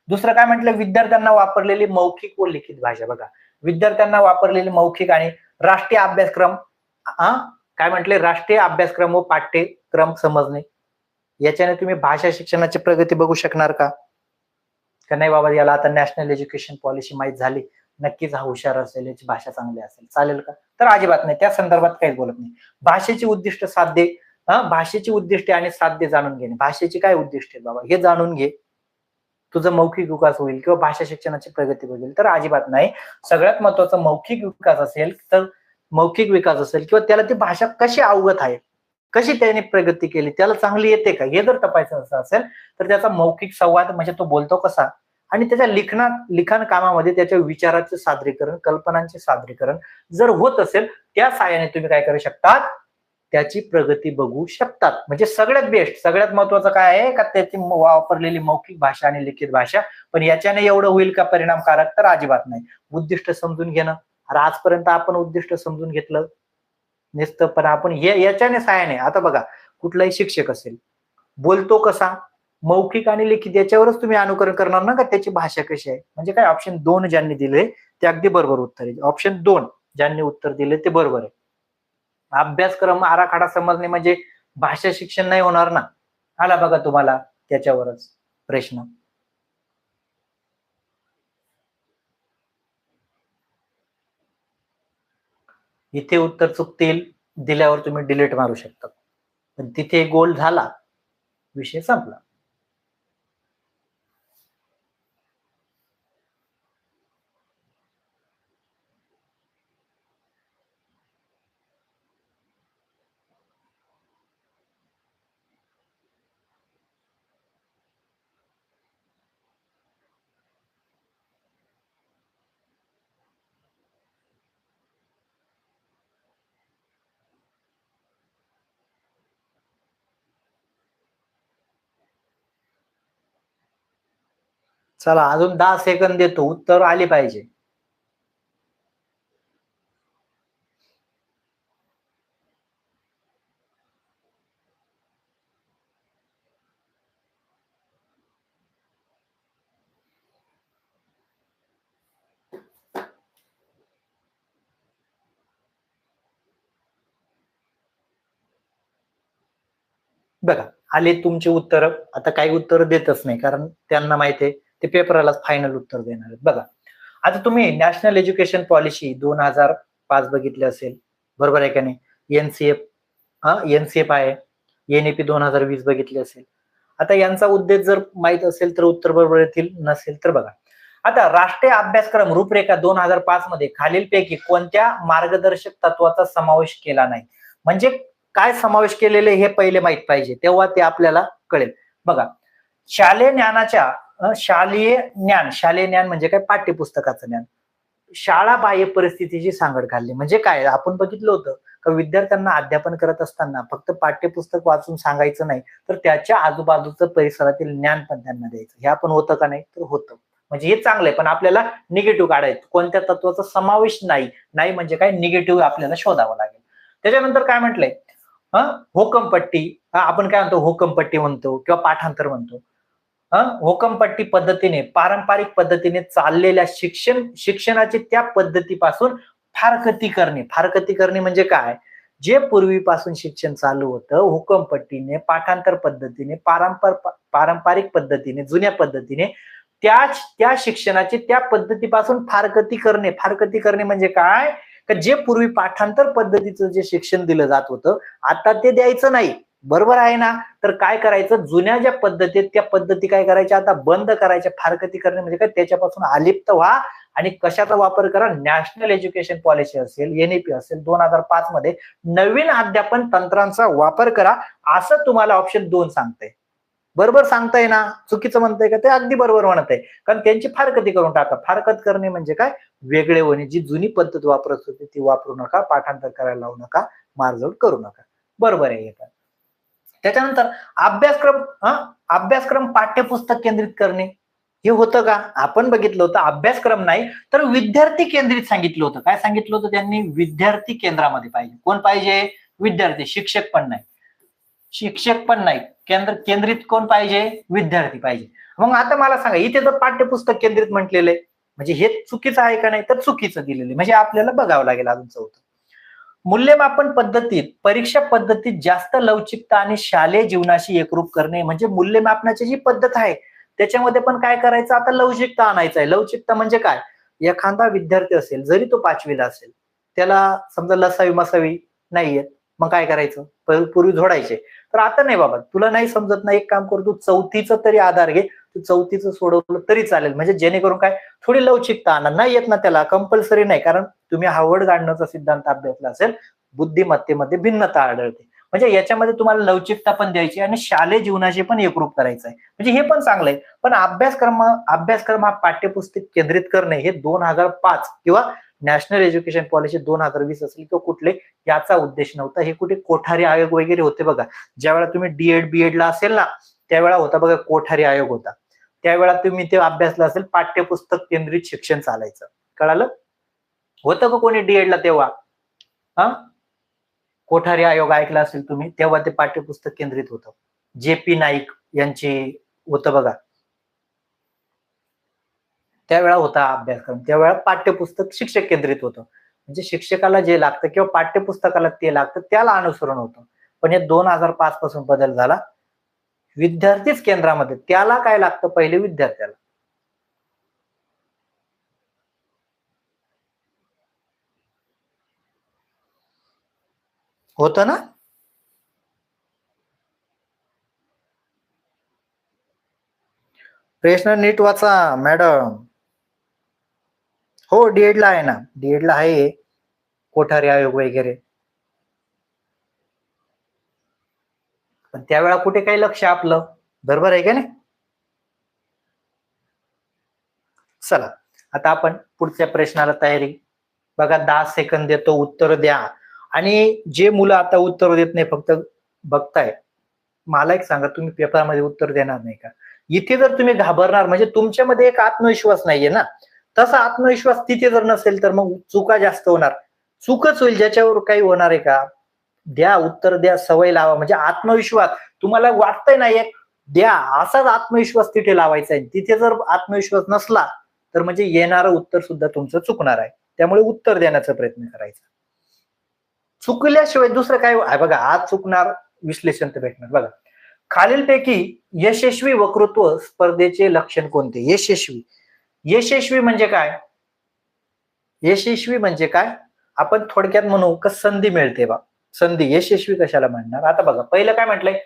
दुसरं काय म्हटलं, विद्यार्थ्यांना वापरलेली मौखिक व लिखित भाषा. बघा, विद्यार्थ्यांना वापरलेली मौखिक आणि राष्ट्रीय अभ्यासक्रम, काय म्हटले, राष्ट्रीय अभ्यासक्रम व पाठ्यक्रम समजणे, याच्याने तुम्ही भाषा शिक्षणाची प्रगती बघू शकणार का? का नाही बाबा, याला आता नॅशनल एज्युकेशन पॉलिसी माहित झाली, नक्कीच हा हुशार असेल, याची भाषा चांगली असेल, चालेल का? तर अजिबात नाही, त्या संदर्भात काहीच बोलत नाही. भाषेची उद्दिष्ट साध्य, भाषेची उद्दिष्टे आणि साध्य जाणून घेणे. भाषेची काय उद्दिष्ट आहे बाबा, हे जाणून घे, तुझा मौखिक विकास होईल किंवा भाषा शिक्षणाची प्रगती बघेल. तर अजिबात नाही. सगळ्यात महत्वाचा मौखिक विकास असेल तर मौखिक विकास असेल किंवा त्याला ती भाषा कशी अवगत आहे, कशी त्याने प्रगती केली, त्याला चांगली येते का, हे जर तपासायचं असेल तर त्याचा मौखिक संवाद म्हणजे तो बोलतो कसा, आणि त्याच्या लिखाण कामामध्ये त्याच्या विचाराचे सादरीकरण, कल्पनांचे सादरीकरण जर होत असेल, त्या साहाय्याने तुम्ही काय करू शकतात, त्याची प्रगती बघू शकतात. म्हणजे सगळ्यात बेस्ट, सगळ्यात महत्वाचं काय आहे का, त्याची वापरलेली मौखिक भाषा आणि लिखित भाषा. पण याच्याने एवढं होईल का परिणामकारक? तर अजिबात नाही. उद्दिष्ट समजून घेणं, अरे आजपर्यंत आपण उद्दिष्ट समजून घेतलं नसतं, पण आपण हे याच्याने सहाय्याने, आता बघा, कुठलाही शिक्षक असेल, बोलतो कसा, मौखिक आणि लिखित, याच्यावरच तुम्ही अनुकरण करणार ना का त्याची भाषा कशी आहे. म्हणजे काय, ऑप्शन 2 ज्यांनी दिले ते अगदी बरोबर उत्तर आहे. ऑप्शन 2 ज्यांनी उत्तर दिले ते बरोबर आहे. अभ्यासक्रम आराखडा समजणे म्हणजे भाषा शिक्षण नाही होणार ना. आला बघा तुम्हाला त्याच्यावरच प्रश्न. इथे उत्तर चुकतील, दिल्यावर तुम्ही डिलीट मारू शकता, पण तिथे गोल झाला, विषय संपला. चला, अजून 10 सेकंद देतो, उत्तर आले पाहिजे. बघा, आले तुमची उत्तर. आता काही उत्तर देतच नाही, कारण त्यांना माहिती आहे ते पेपरालाच फायनल उत्तर देणार आहेत. बघा, आता तुम्ही नॅशनल एज्युकेशन पॉलिसी 2005 बघितली असेल, बरोबर आहे का नाही? एनसीएफ, एनसीएफ आहे, एनईपी 2020 बघितली असेल. आता यांचा उद्देश जर माहित असेल तर उत्तर बरोबर येतील, नसेल तर बघा, आता राष्ट्रीय अभ्यासक्रम रूपरेखा 2005 मध्ये खालीलपैकी कोणत्या मार्गदर्शक तत्वाचा समावेश केला नाही. म्हणजे काय समावेश केलेले हे पहिले माहित पाहिजे, तेव्हा ते आपल्याला कळेल. बघा, शालेय ज्ञानाच्या, शालेय ज्ञान म्हणजे काय, पाठ्यपुस्तकाचं ज्ञान, शाळा बाह्य परिस्थितीची सांगड घालणे. म्हणजे काय, आपण बघितलं होतं का विद्यार्थ्यांना अध्यापन करत असताना फक्त पाठ्यपुस्तक वाचून सांगायचं नाही, तर त्याच्या आजूबाजूचं परिसरातील ज्ञान पण त्यांना द्यायचं. हे आपण होतं का नाही, तर होतं. म्हणजे हे चांगलं आहे, पण आपल्याला निगेटिव्ह काढायचं, कोणत्या तत्वाचा समावेश नाही, नाही म्हणजे काय, निगेटिव्ह आपल्याला शोधावं लागेल. त्याच्यानंतर काय म्हटलंय, होकमपट्टी, आपण काय म्हणतो, होकमपट्टी म्हणतो किंवा पाठांतर म्हणतो. होकमपट्टी पद्धतीने, पारंपरिक पद्धतीने चाललेल्या शिक्षणाची त्या पद्धतीपासून फारकती करणे. फारकती करणे म्हणजे काय, जे पूर्वीपासून शिक्षण चालू होतं हुकमपट्टीने, पाठांतर पद्धतीने, पारंपरिक पद्धतीने, जुन्या पद्धतीने, त्या शिक्षणाची त्या पद्धतीपासून फारकती करणे. फारकती करणे म्हणजे काय, तर जे पूर्वी पाठांतर पद्धतीचं जे शिक्षण दिलं जात होतं, आता ते द्यायचं नाही. बरोबर आहे ना? तर काय करायचं, जुन्या ज्या पद्धती आहेत त्या पद्धती काय करायच्या, आता बंद करायच्या. फारकती करणे म्हणजे काय, त्याच्यापासून अलिप्त व्हा आणि कशाचा वापर करा, नॅशनल एज्युकेशन पॉलिसी असेल, एनईपी असेल 2005 मध्ये नवीन अध्यापन तंत्रांचा वापर करा, असं तुम्हाला ऑप्शन 2 सांगतंय. बरोबर सांगताय ना, चुकीचं म्हणताय का, ते अगदी बरोबर म्हणत आहे. कारण त्यांची फारकती करून टाका. फारकत करणे म्हणजे काय, वेगळे होणे. जी जुनी पद्धत वापरत होती ती वापरू नका, पाठांतर करायला लावू नका, मारझोड करू नका. बरोबर आहे. त्याच्यानंतर अभ्यासक्रम, अभ्यासक्रम पाठ्यपुस्तक केंद्रित करणे. हे होतं का? आपण बघितलं होतं अभ्यासक्रम नाही तर विद्यार्थी केंद्रित सांगितलं होतं. काय सांगितलं होतं त्यांनी? विद्यार्थी केंद्रामध्ये पाहिजे. कोण पाहिजे? विद्यार्थी. शिक्षक पण नाही. शिक्षक पण नाही. केंद्रित कोण पाहिजे? विद्यार्थी पाहिजे. मग आता मला सांगा, इथे तर पाठ्यपुस्तक केंद्रित म्हटलेलं आहे. म्हणजे हे चुकीचं आहे का नाही? तर चुकीचं दिलेलं आहे. म्हणजे आपल्याला बघावं लागेल अजून चौथं. मूल्यमापन पद्धतीत, परीक्षा पद्धतीत जास्त लवचिकता आणि शालेय जीवनाशी एकरूप करणे म्हणजे मूल्यमापनाची जी पद्धत आहे त्याच्यामध्ये पण काय करायचं? आता लवचिकता आणायचं आहे. लवचिकता म्हणजे काय? एखादा विद्यार्थी असेल, जरी तो 5वीला असेल, त्याला समजा लसावी मसावी नाही येत, मग काय करायचं? पूर्वी जोडायचे. तर आता नाही बाबा, तुला नाही समजत ना, एक काम कर, तू चौथीचा तरी आधार घे. तू चौथीचं सोडवलं तरी चालेल. म्हणजे जेणेकरून काय, थोडी लवचिकता आणा. नाही येत ना त्याला, कंपल्सरी नाही. कारण तुम्ही हार्वर्ड गार्डनरचा सिद्धांत अभ्यासला असेल, बुद्धिमत्तेमध्ये भिन्नता आढळते. म्हणजे याच्यामध्ये तुम्हाला लवचिकता पण द्यायची आणि शालेय जीवनाशी पण एकरूप करायचं आहे. म्हणजे हे पण चांगलं आहे. पण अभ्यासक्रम हा पाठ्यपुस्तक केंद्रित करणे हे 2005 किंवा नॅशनल एज्युकेशन पॉलिसी 2020 असेल किंवा कुठले, याचा उद्देश नव्हता. हे कुठे कोठारी आयोग वगैरे होते बघा. ज्यावेळेला तुम्ही डीएड बीएड ला असेल ना, त्यावेळेला होता बघा कोठारी आयोग होता. त्यावेळेला तुम्ही ते अभ्यासला असेल, पाठ्यपुस्तक केंद्रित शिक्षण चालायचं. कळालं? होतं का कोणी डीएड ला तेव्हा? हा, कोठारी आयोग ऐकला असेल तुम्ही, तेव्हा ते पाठ्यपुस्तक केंद्रित होतं. जे पी नाईक यांची होतं बघा, त्यावेळा होता अभ्यासक्रम. त्यावेळा पाठ्यपुस्तक शिक्षक केंद्रित होतं. म्हणजे शिक्षकाला जे लागतं किंवा पाठ्यपुस्तकाला ते लागतं त्याला अनुसरण होतं. पण हे 2005 पासून बदल झाला. विद्यार्थीच केंद्रामध्ये, त्याला काय लागतं? पहिले विद्यार्थ्याला. होतं ना? प्रश्न नीट वाचा मॅडम. हो, डीएड ला आहे ना, डीएड ला आहे कोठारी आयोग वगैरे. पण त्यावेळा कुठे काही लक्ष आपलं, बरोबर आहे का नाही? चला, आता आपण पुढच्या प्रश्नाला तयारी. बघा, 10 सेकंद देतो, उत्तर द्या. आणि जे मुलं आता उत्तर देत नाही, फक्त बघताय, मला एक सांगा, तुम्ही पेपरमध्ये उत्तर देणार नाही का? इथे जर तुम्ही घाबरणार, म्हणजे तुमच्यामध्ये एक आत्मविश्वास नाहीये ना. तसा आत्मविश्वास तिथे जर नसेल तर मग चुका जास्त होणार. चूकच होईल, ज्याच्यावर काही होणार आहे का? द्या, उत्तर द्या, सवय लावा. म्हणजे आत्मविश्वास तुम्हाला वाटतंय ना, एक द्या, असाच आत्मविश्वास तिथे लावायचा आहे. तिथे जर आत्मविश्वास नसला तर म्हणजे येणारं उत्तर सुद्धा तुमचं चुकणार आहे. त्यामुळे उत्तर देण्याचा प्रयत्न करायचा. चुकल्याशिवाय दुसरं काय आहे बघा, आज चुकणार, विश्लेषण तर भेटणार. बघा, खालीलपैकी यशस्वी वक्तृत्व स्पर्धेचे लक्षण कोणते? यशस्वी, यशस्वी म्हणजे काय? यशस्वी म्हणजे काय? आपण थोडक्यात म्हणू का, संधी मिळते बा. संधी. यशस्वी कशाला म्हणणार? आता बघा, पहिलं काय म्हटलंय?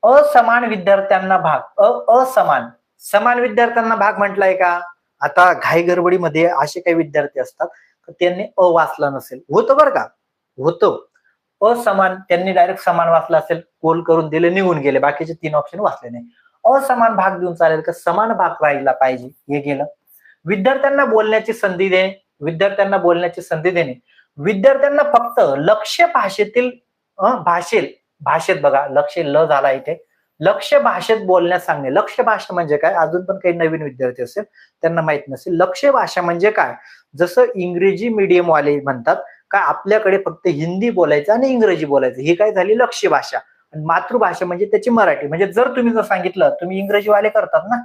असमान विद्यार्थ्यांना भाग. असमान, समान विद्यार्थ्यांना भाग म्हटलाय का? आता घाई गडबडीमध्ये असे काही विद्यार्थी असतात त्यांनी वाचला नसेल, होतं बरं का, होतं. असमान, त्यांनी डायरेक्ट समान वाचला असेल, गोल करून दिले, निघून गेले, बाकीचे 3 ऑप्शन वाचले नाही. असमान भाग देऊन चालेल का? समान भाग राहिला पाहिजे, हे गेलं. विद्यार्थ्यांना बोलण्याची संधी देणे, विद्यार्थ्यांना बोलण्याची संधी देणे, विद्यार्थ्यांना फक्त लक्ष्य भाषेतील भाषेत बघा, लक्ष ल झाला इथे, लक्ष्य भाषेत बोलण्यास सांगणे. लक्ष्य भाषा म्हणजे काय? अजून पण काही नवीन विद्यार्थी असेल त्यांना माहित नसेल. लक्ष्य भाषा म्हणजे काय? जसं इंग्रजी मीडियम वाले म्हणतात का आपल्याकडे फक्त हिंदी बोलायचं आणि इंग्रजी बोलायचं, ही काय झाली? लक्ष्य भाषा. आणि मातृभाषा म्हणजे त्याची मराठी. म्हणजे जर तुम्ही जर सांगितलं, तुम्ही इंग्रजी वाले करतात ना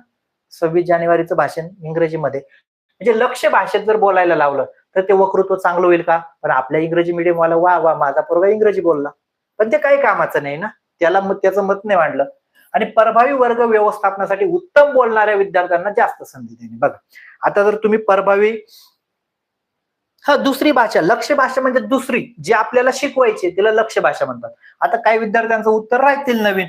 26 जानेवारीचं भाषण इंग्रजीमध्ये, म्हणजे लक्ष्य भाषेत जर बोलायला लावलं तर ते वक्तृत्व चांगलं होईल का? पण आपल्या इंग्रजी मीडियम वाला, वा वा, माझा पोरगा इंग्रजी बोलला, पण ते काही कामाचं नाही ना, त्याला मग त्याचं मत नाही मांडलं. आणि प्रभावी वर्ग व्यवस्थापनासाठी उत्तम बोलणाऱ्या विद्यार्थ्यांना जास्त संधी देणे. बघा, आता जर तुम्ही प्रभावी, हा, दुसरी भाषा, लक्ष्य भाषा म्हणजे दुसरी जी आपल्याला शिकवायची तिला लक्ष्य भाषा म्हणतात. आता काही विद्यार्थ्यांचं उत्तर राहतील नवीन,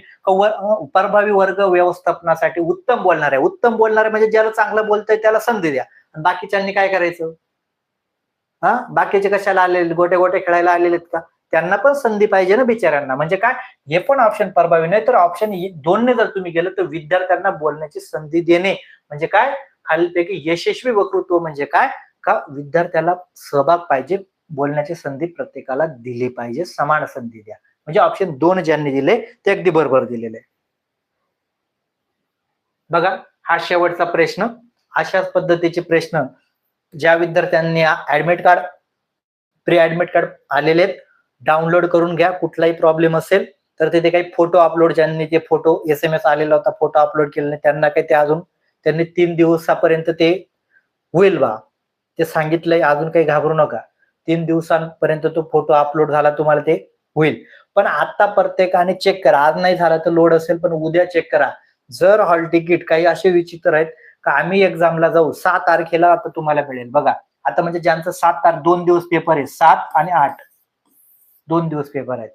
प्रभावी वर्ग व्यवस्थापनासाठी उत्तम बोलणारे. उत्तम बोलणारे म्हणजे ज्याला चांगलं बोलतंय त्याला संधी द्या. आणि बाकीच्यांनी काय करायचं? हा, बाकीचे कशाला आलेले? गोटे गोटे खेळायला आलेले का? त्यांना पण संधी पाहिजे ना बिचाऱ्यांना. म्हणजे काय, हे पण ऑप्शन प्रभावी नाही. तर ऑप्शन 2 ने जर तुम्ही गेलं तर विद्यार्थ्यांना बोलण्याची संधी देणे म्हणजे काय? खालीलपैकी यशस्वी वक्तृत्व म्हणजे काय? का विद्यार्थ्याला सहभाग पाहिजे, बोलण्याची संधी प्रत्येकाला दिली पाहिजे, समान संधी द्या. म्हणजे ऑप्शन 2 ज्यांनी दिले ते अगदी बरोबर दिलेले. बघा हा शेवटचा प्रश्न. अशाच पद्धतीचे प्रश्न ज्या विद्यार्थ्यांनी admit card, pre admit card आलेले आहेत, डाउनलोड करून घ्या. कुठलाही प्रॉब्लेम असेल तर तिथे काही फोटो अपलोड, ज्यांनी ते फोटो SMS आलेला होता फोटो अपलोड केले नाही त्यांना काही ते अजून त्यांनी 3 दिवसापर्यंत ते होईल बा, ते सांगितलंय. अजून काही घाबरू नका, 3 दिवसांपर्यंत तो फोटो अपलोड झाला तुम्हाला ते होईल. पण आता प्रत्येकाने चेक करा, आज नाही झाला तर लोड असेल पण उद्या चेक करा. जर हॉल तिकीट काही असे विचित्र आहेत का आम्ही एक्झामला जाऊ 6 तारखेला आता तुम्हाला मिळेल बघा. आता म्हणजे ज्यांचं 7 तारीख 2 दिवस पेपर आहे, 7 आणि 8 2 दिवस पेपर आहेत.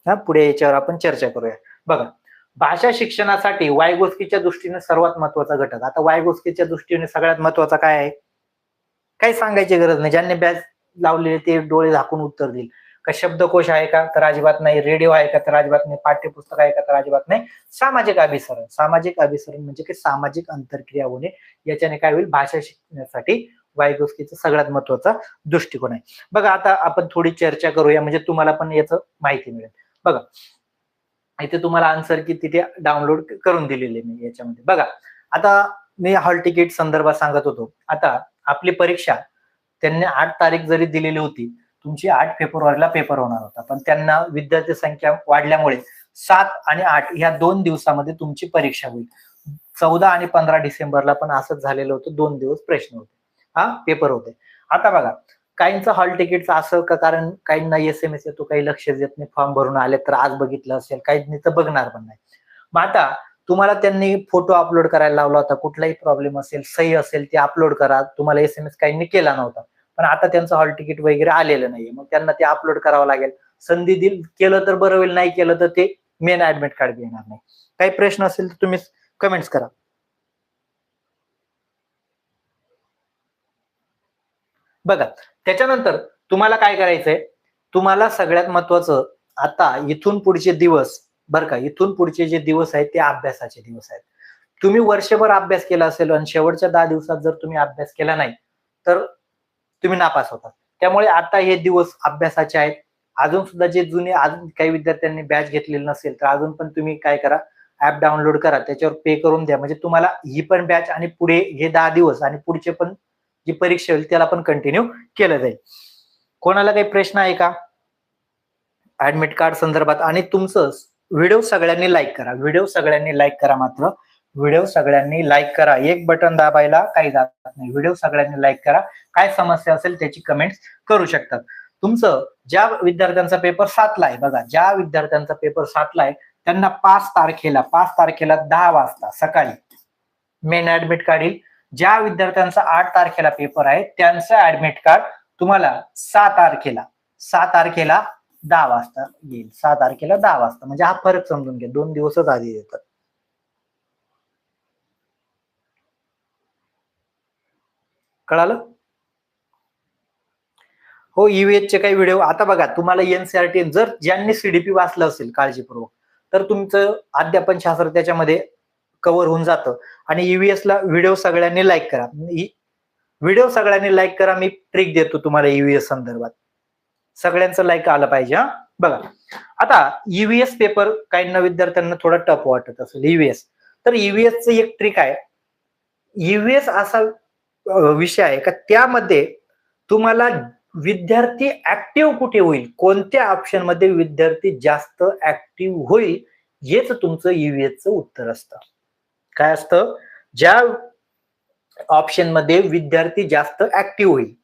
हा पुढे याच्यावर आपण चर्चा करूया. बघा भाषा शिक्षणासाठी वायगोस्कीच्या दृष्टीने सर्वात महत्वाचा घटक. आता वायगोस्कीच्या दृष्टीने सगळ्यात महत्वाचा काय आहे, काही सांगायची गरज नाही. ज्यांनी बॅच लावलेले ते डोळे झाकून उत्तर देईल. का शब्दकोश आहे का, तर अजिबात नाही. रेडिओ आहे का, तर अजिबात नाही. पाठ्यपुस्तक आहे का, तर अजिबात नाही. सामाजिक अभिसरण, सामाजिक अभिसरण म्हणजे काय, सामाजिक अंतरक्रिया होणे. याच्याने काय होईल, भाषा शिकण्यासाठी वायगोस्कीचा सगळ्यात महत्वाचा दृष्टिकोन आहे. बघा आता आपण थोडी चर्चा करूया म्हणजे तुम्हाला पण याचं माहिती मिळेल. बघा इथे तुम्हाला आन्सर की तिथे डाउनलोड करून दिलेले मी याच्यामध्ये. बघा आता मी हॉल तिकीट संदर्भात सांगत होतो. आता आपली परीक्षा त्यांनी 8 तारीख जरी दिलेली होती, तुमची 8 फेब्रुवारीला पेपर होणार होता, पण त्यांना विद्यार्थी संख्या वाढल्यामुळे 7 आणि 8 या 2 दिवसामध्ये तुमची परीक्षा होईल. 14 आणि 15 डिसेंबरला पण असंच झालेलं होतं, 2 दिवस प्रश्न होते, हा पेपर होते. आता बघा काहींचं हॉल तिकीटचं असं का, कारण काहींना SMS येतो, काही लक्ष देत नाही, फॉर्म भरून आले तर आज बघितलं असेल, काहींनी तर बघणार पण नाही. मग आता तुम्हाला त्यांनी फोटो अपलोड करायला लावला होता, कुठलाही प्रॉब्लेम असेल, सही असेल ते अपलोड करा, तुम्हाला SMS काहींनी केला नव्हता. पण आता त्यांचं हॉल तिकीट वगैरे आलेलं नाहीये, मग त्यांना ते अपलोड करावं लागेल. संधी दिल केलं तर बरं होईल, नाही केलं तर ते मेन ऍडमिट कार्ड येणार नाही. काही प्रश्न असेल तर तुम्ही कमेंट्स करा. बघा त्याच्यानंतर तुम्हाला काय करायचंय, तुम्हाला सगळ्यात महत्वाचं आता इथून पुढचे दिवस, बरं का, इथून पुढचे जे दिवस आहेत ते अभ्यासाचे दिवस आहेत. तुम्ही वर्षभर अभ्यास केला असेल आणि शेवटच्या 10 दिवसात जर तुम्ही अभ्यास केला नाही तर तुम्ही नापास होता. त्यामुळे आता हे दिवस अभ्यासाचे आहेत. अजून सुद्धा जे जुने, अजून काही विद्यार्थ्यांनी बॅच घेतलेली नसेल तर अजून पण तुम्ही काय करा, ऍप डाउनलोड करा, त्याच्यावर पे करून द्या. म्हणजे तुम्हाला ही पण बॅच आणि पुढे हे 10 दिवस आणि पुढचे पण जी परीक्षा होईल त्याला पण कंटिन्यू केलं जाईल. कोणाला काही प्रश्न आहे का ऍडमिट कार्ड संदर्भात? आणि तुमचं व्हिडिओ सगळ्यांनी लाईक करा, व्हिडिओ सगळ्यांनी लाईक करा, मात्र व्हिडिओ सगळ्यांनी लाईक करा. एक बटन दाबायला काही जात नाही, व्हिडिओ सगळ्यांनी लाईक करा. काय समस्या असेल त्याची कमेंट्स करू शकतात. तुमचं ज्या विद्यार्थ्यांचा पेपर 7ला आहे, बघा ज्या विद्यार्थ्यांचा पेपर 7ला आहे त्यांना 5 तारखेला 10 वाजता सकाळी मेन ऍडमिट कार्ड येईल. ज्या विद्यार्थ्यांचा 8 तारखेला पेपर आहे त्यांचं ऍडमिट कार्ड तुम्हाला 6 तारखेला 10 वाजता येईल. 6 तारखेला 10 वाजता, म्हणजे हा फरक समजून घ्या, 2 दिवसच आधी येतात. कळालं? हो, EVS चे काही व्हिडिओ आता बघा, तुम्हाला NCERT जर ज्यांनी CDP वाचलं असेल काळजीपूर्वक तर तुमचं अध्यापन शास्त्र त्याच्यामध्ये कव्हर होऊन जातं. आणि EVS ला व्हिडिओ सगळ्यांनी लाईक करा. व्हिडिओ सगळ्यांनी लाईक करा. मी ट्रिक देतो तुम्हाला EVS संदर्भात, सगळ्यांचं लाईक आलं पाहिजे. हा बघा आता EVS पेपर काहींना विद्यार्थ्यांना थोडा टफ वाटत असेल EVS, तर EVS चं एक ट्रिक आहे. EVS असा विषय आहे का त्यामध्ये तुम्हाला विद्यार्थी ऍक्टिव्ह कुठे होईल, कोणत्या ऑप्शन मध्ये विद्यार्थी जास्त ऍक्टिव्ह होईल, हेच तुमचं EVS चं उत्तर असतं. काय असतं, ज्या ऑप्शन मध्ये विद्यार्थी जास्त ऍक्टिव्ह होईल.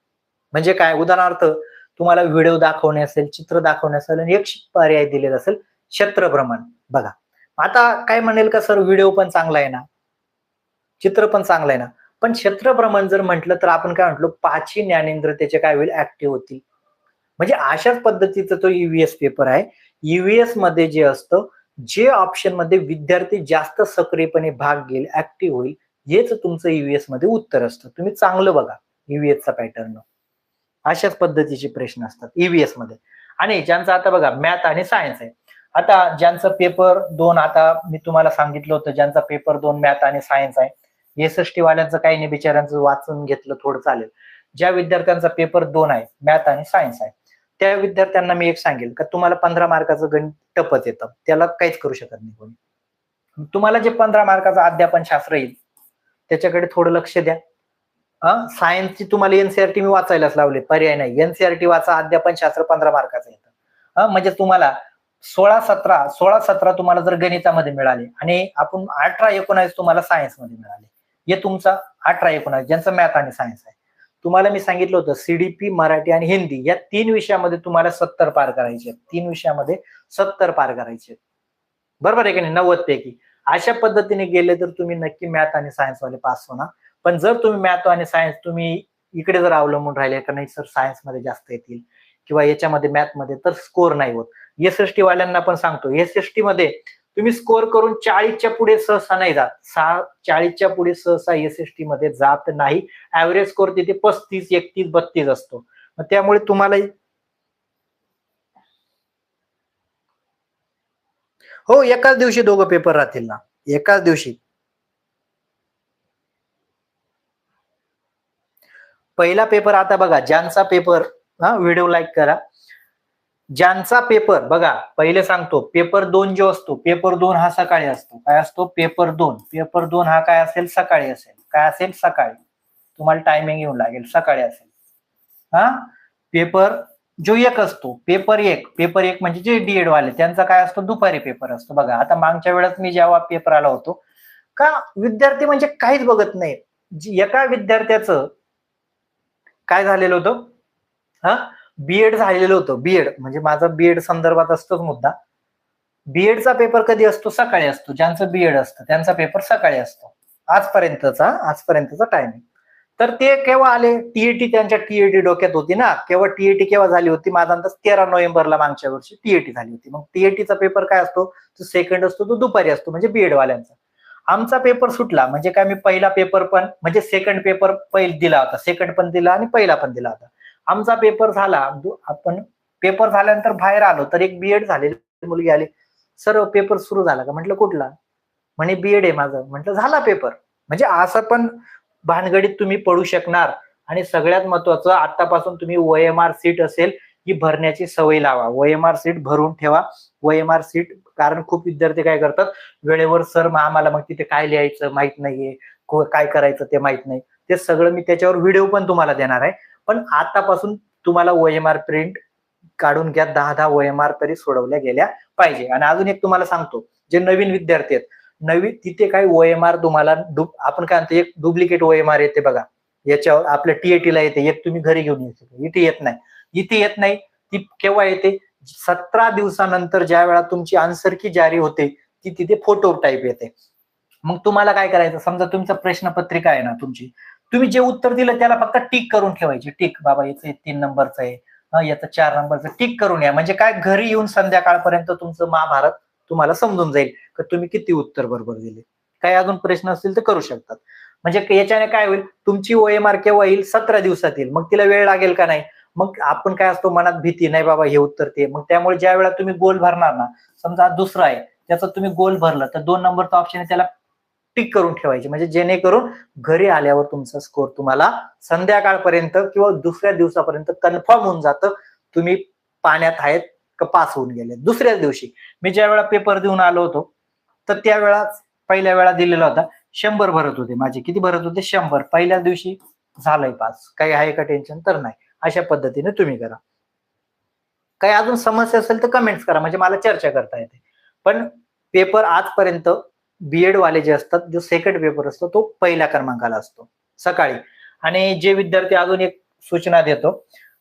म्हणजे काय, उदाहरणार्थ तुम्हाला व्हिडिओ दाखवणे असेल, चित्र दाखवणे असेल आणि एक पर्याय दिलेला असेल क्षेत्रभ्रमण. बघा आता काय म्हणेल का सर, व्हिडिओ पण चांगला आहे ना, चित्र पण चांगलं आहे ना, पण क्षेत्रभ्रमण जर म्हटलं तर आपण काय म्हटलो, 5 ज्ञानेंद्र त्याचे काय होईल, ऍक्टिव्ह होतील. म्हणजे अशाच पद्धतीचा तो EVS पेपर आहे. EVS मध्ये जे असतं, जे ऑप्शन मध्ये विद्यार्थी जास्त सक्रियपणे भाग घेईल, ऍक्टिव्ह होईल, हेच तुमचं EVS मध्ये उत्तर असतं. तुम्ही चांगलं बघा EVS चा पॅटर्न, अशाच पद्धतीचे प्रश्न असतात EVS मध्ये. आणि ज्यांचा आता बघा मॅथ आणि सायन्स आहे, आता ज्यांचं पेपर 2, आता मी तुम्हाला सांगितलं होतं ज्यांचा पेपर 2 मॅथ आणि सायन्स आहे, SST वाल्यांचं काही नाही, बिचाऱ्यांचं वाचून घेतलं थोडं चालेल. ज्या विद्यार्थ्यांचा पेपर 2 आहे, मॅथ आणि सायन्स आहे, त्या विद्यार्थ्यांना मी एक सांगेल का तुम्हाला 15 मार्काचं गणित टपच येतं, त्याला काहीच करू शकत नाही कोणी. तुम्हाला जे 15 मार्काचा अध्यापन शास्त्र येईल त्याच्याकडे थोडं लक्ष द्या. सायन्सची तुम्हाला एनसीआरटी मी वाचायलाच लावले, पर्याय नाही. एनसीआरटी वाचा, अध्यापन शास्त्र 15 मार्काचं येतं. म्हणजे तुम्हाला 16-17 तुम्हाला जर गणितामध्ये मिळाले आणि आपण 18-19 तुम्हाला सायन्स मध्ये मिळाले, हे तुमचा 18-19 ज्यांचं मॅथ आणि सायन्स आहे. तुम्हाला मी सांगितलं होतं सीडीपी, मराठी आणि हिंदी या 3 विषयामध्ये तुम्हाला 70 पार करायचे, 3 विषयामध्ये 70 पार करायचे, बरोबर आहे की नाही, 90 पैकी. अशा पद्धतीने गेले तर तुम्ही नक्की मॅथ आणि सायन्स वाले पास होणार. पण जर तुम्ही मॅथ आणि सायन्स तुम्ही इकडे जर अवलंबून राहिले का नाही सर सायन्स मध्ये जास्त येतील किंवा याच्यामध्ये मॅथ मध्ये, तर स्कोर नाही होत. एसएसटी वाल्यांना पण सांगतो, एसएसटी मध्ये तुम्ही स्कोर करून 40च्या पुढे सहसा नाही जात. 40च्या पुढे सहसा एसएसटी मध्ये जात नाही. ऍव्हरेज स्कोर तिथे 35, 31, 32 असतो. मग त्यामुळे तुम्हाला हो एकाच दिवशी दोघं पेपर राहतील ना, एकाच दिवशी. पहिला पेपर आता बघा, ज्यांचा पेपर, व्हिडिओ लाईक करा. ज्यांचा पेपर बघा, पहिले सांगतो, पेपर 2 जो असतो, पेपर 2 हा सकाळी असतो. काय असतो? पेपर 2. पेपर 2 हा काय असेल? सकाळी असेल. काय असेल? सकाळी. तुम्हाला टायमिंग येऊन लागेल, सकाळी असेल. पेपर जो 1 असतो, पेपर एक म्हणजे जे डीएड वाले त्यांचा काय असतो? दुपारी पेपर असतो. बघा आता मागच्या वेळेस मी जेव्हा पेपर आला होतो का, विद्यार्थी म्हणजे काहीच बघत नाही. एका विद्यार्थ्याचं काय झालेलं होतं, बीएड झालेलं होतं. बीएड म्हणजे माझा बीएड संदर्भात असतोच मुद्दा. बीएडचा पेपर कधी असतो? सकाळी असतो. ज्यांचं बीएड असतं त्यांचा पेपर सकाळी असतो. आजपर्यंतचा टायमिंग. तर ते केव्हा आले? टीएटी, त्यांच्या टीएटी डोक्यात होती ना. टीएटी केव्हा झाली होती? माझा अंदाज 13 नोव्हेंबरला मागच्या वर्षी टीएटी झाली होती. मग टीएटीचा पेपर काय असतो? तो सेकंड असतो, तो दुपारी असतो, म्हणजे बीएड वाल्यांचा. आमचा पेपर सुटला म्हणजे काय, मी पहिला पेपर पण म्हणजे सेकंड पेपर पहिला दिला होता, सेकंड पण दिला आणि पहिला पण दिला होता. आमचा पेपर झाला, आपण पेपर झाल्यानंतर बाहेर आलो तर एक बीएड झालेली मुलगी आली, सर पेपर सुरू झाला का? म्हटलं कुठला? म्हणे बीएड आहे माझं. म्हटलं झाला पेपर. म्हणजे असं पण भानगडीत तुम्ही पडू शकणार. आणि सगळ्यात महत्वाचं, आतापासून तुम्ही ओएमआर सीट असेल ही भरण्याची सवय लावा. ओएमआर सीट भरून ठेवा. ओएमआर सीट, कारण खूप विद्यार्थी काय करतात, वेळेवर सर आम्हाला मग तिथे काय लिहायचं माहित नाहीये, काय करायचं ते माहित नाही. ते सगळं मी त्याच्यावर व्हिडिओ पण तुम्हाला देणार आहे. पण आतापासून तुम्हाला ओएमआर प्रिंट काढून घ्या. 10 ओएमआर तरी सोडवल्या गेल्या पाहिजे. आणि अजून एक तुम्हाला सांगतो, जे नवीन विद्यार्थी आहेत, नवीन तिथे काही ओएमआर तुम्हाला आपण काय म्हणतो, एक डुप्लिकेट ओएमआर येते बघा, याच्यावर आपल्या टीएटीला येते, एक तुम्ही घरी घेऊन येते. इथे येत नाही. इथे येत नाही. ती केव्हा येते? 17 दिवसानंतर ज्या वेळा तुमची आन्सर की जारी होते, ती तिथे फोटो टाईप येते. मग तुम्हाला काय करायचं, समजा तुमचं प्रश्नपत्रिका आहे ना तुमची, तुम्ही जे उत्तर दिलं त्याला फक्त टिक करून ठेवायची. टिक, बाबा याचं 3 नंबरचं आहे, याचं 4 नंबरचं, टिक करून या. म्हणजे काय, घरी येऊन संध्याकाळपर्यंत तुमचं महाभारत तुम्हाला समजून जाईल की तुम्ही किती उत्तर बरोबर दिले. काही अजून प्रश्न असतील तर करू शकतात. म्हणजे याच्याने काय होईल, तुमची ओएमआर केव्हा येईल? 17 दिवसात येईल. मग तिला वेळ लागेल का नाही? मग आपण काय असतो, मनात भीती, नाही बाबा हे उत्तर ते. मग त्यामुळे ज्या वेळा तुम्ही गोल भरणार ना, समजा दुसरा आहे त्याचं तुम्ही गोल भरलं, तर 2 नंबरचा ऑप्शन आहे त्याला टिक करून ठेवायची. म्हणजे जेणेकरून घरी आल्यावर तुमचा स्कोर तुम्हाला संध्याकाळपर्यंत किंवा दुसऱ्या दिवसापर्यंत कन्फर्म होऊन जातं, तुम्ही पाण्यात आहेत का पास होऊन गेले. दुसऱ्याच दिवशी मी ज्या वेळा पेपर देऊन आलो होतो, तर त्यावेळा पहिल्या वेळा दिलेला होता 100 भरत होते माझे. किती भरत होते? 100. पहिल्याच दिवशी झालंय पास. काही आहे का टेन्शन? तर नाही. अशा पद्धतीने तुम्ही करा. काही अजून समस्या असेल तर कमेंट्स करा, म्हणजे मला चर्चा करता येते. पण पेपर आजपर्यंत बीएड वाले जे असतात, जो सेकंड पेपर असतो तो पहिल्या क्रमांकाला असतो सकाळी. आणि जे विद्यार्थी, अजून एक सूचना देतो,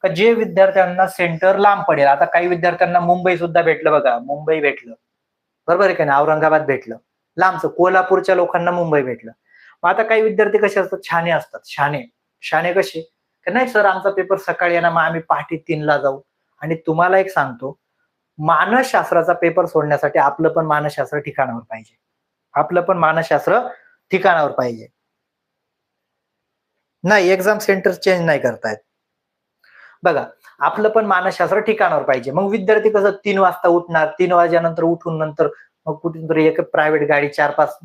का जे विद्यार्थ्यांना सेंटर लांब पडेल, आता काही विद्यार्थ्यांना मुंबई सुद्धा भेटलं बघा, मुंबई भेटलं, बरोबर आहे का नाही, औरंगाबाद भेटलं, लांबचं. कोल्हापूरच्या लोकांना मुंबई भेटलं. मग आता काही विद्यार्थी कसे असतात, छाने असतात. शाणे कसे, नाही सर आमचा पेपर सकाळी आहे ना, मग आम्ही पहाटे 3ला जाऊ. आणि तुम्हाला एक सांगतो, मानसशास्त्राचा पेपर सोडण्यासाठी आपलं पण मानसशास्त्र ठिकाणावर पाहिजे. आपलं पण मानसशास्त्र ठिकाणावर पाहिजे. नाही, एक्झाम सेंटर चेंज नाही करतायत. बघा, आपलं पण मानसशास्त्र ठिकाणावर पाहिजे. मग विद्यार्थी कसं 3 वाजता उठणार, 3 वाजल्यानंतर उठून नंतर मग कुठून एक प्रायव्हेट गाडी 4-5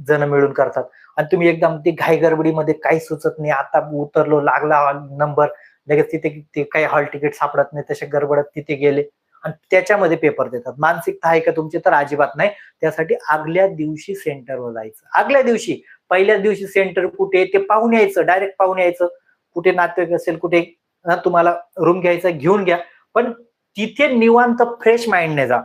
जण मिळून करतात. आणि तुम्ही एकदम ते घाई गडबडीमध्ये काही सुचत नाही, आता उतरलो, लागला नंबर, लगेच तिथे काही हॉल तिकीट सापडत नाही, तसे गडबडत तिथे गेले. आणि त्याच्यामध्ये पेपर देतात. मानसिकता आहे का तुमची? तर अजिबात नाही. त्यासाठी आगल्या दिवशी सेंटरवर जायचं. आगल्या दिवशी, पहिल्याच दिवशी सेंटर कुठे ते पाहून यायचं, डायरेक्ट पाहून यायचं. कुठे नातेवाईक असेल, कुठे तुम्हाला रूम घ्यायचा घेऊन घ्या, पण तिथे निवांत फ्रेश माइंडने जा.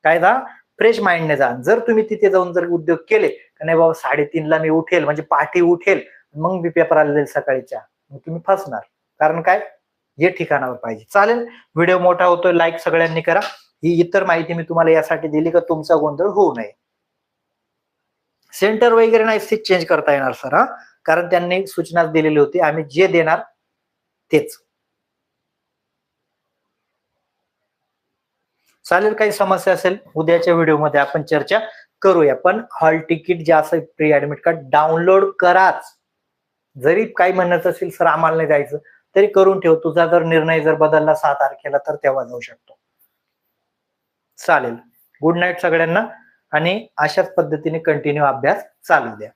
काय जा? फ्रेश माइंडने जा. जर तुम्ही तिथे जाऊन जर उद्योग केले का नाही बाबा 3:30ला मी उठेल, म्हणजे पहाटे उठेल, मग मी पेपरला जाईल सकाळीच्या, मग तुम्ही फसणार. कारण काय? हे ठिकाणावर पाहिजे. चालेल, व्हिडिओ मोठा होतोय, लाईक सगळ्यांनी करा. ही इतर माहिती मी तुम्हाला यासाठी दिली का तुमचा गोंधळ होऊ नये. सेंटर वगैरे नाही सीट चेंज करता येणार सर, हा, कारण त्यांनी सूचना दिलेली होती, आम्ही जे देणार तेच. चालेल, काही समस्या असेल उद्याच्या व्हिडिओमध्ये आपण चर्चा करूया. पण हॉल तिकीट जे असेल प्री ऍडमिट कार्ड डाउनलोड कराच. जरी काही म्हणत असेल सर आम्हाला नाही जायचं, तरी करून ठेव. तुझा जर निर्णय जर बदलला 6 तारखेला तर तेव्हा जाऊ शकतो. चालेल, गुड नाईट सगळ्यांना, आणि अशाच पद्धतीने कंटिन्यू अभ्यास चालू द्या.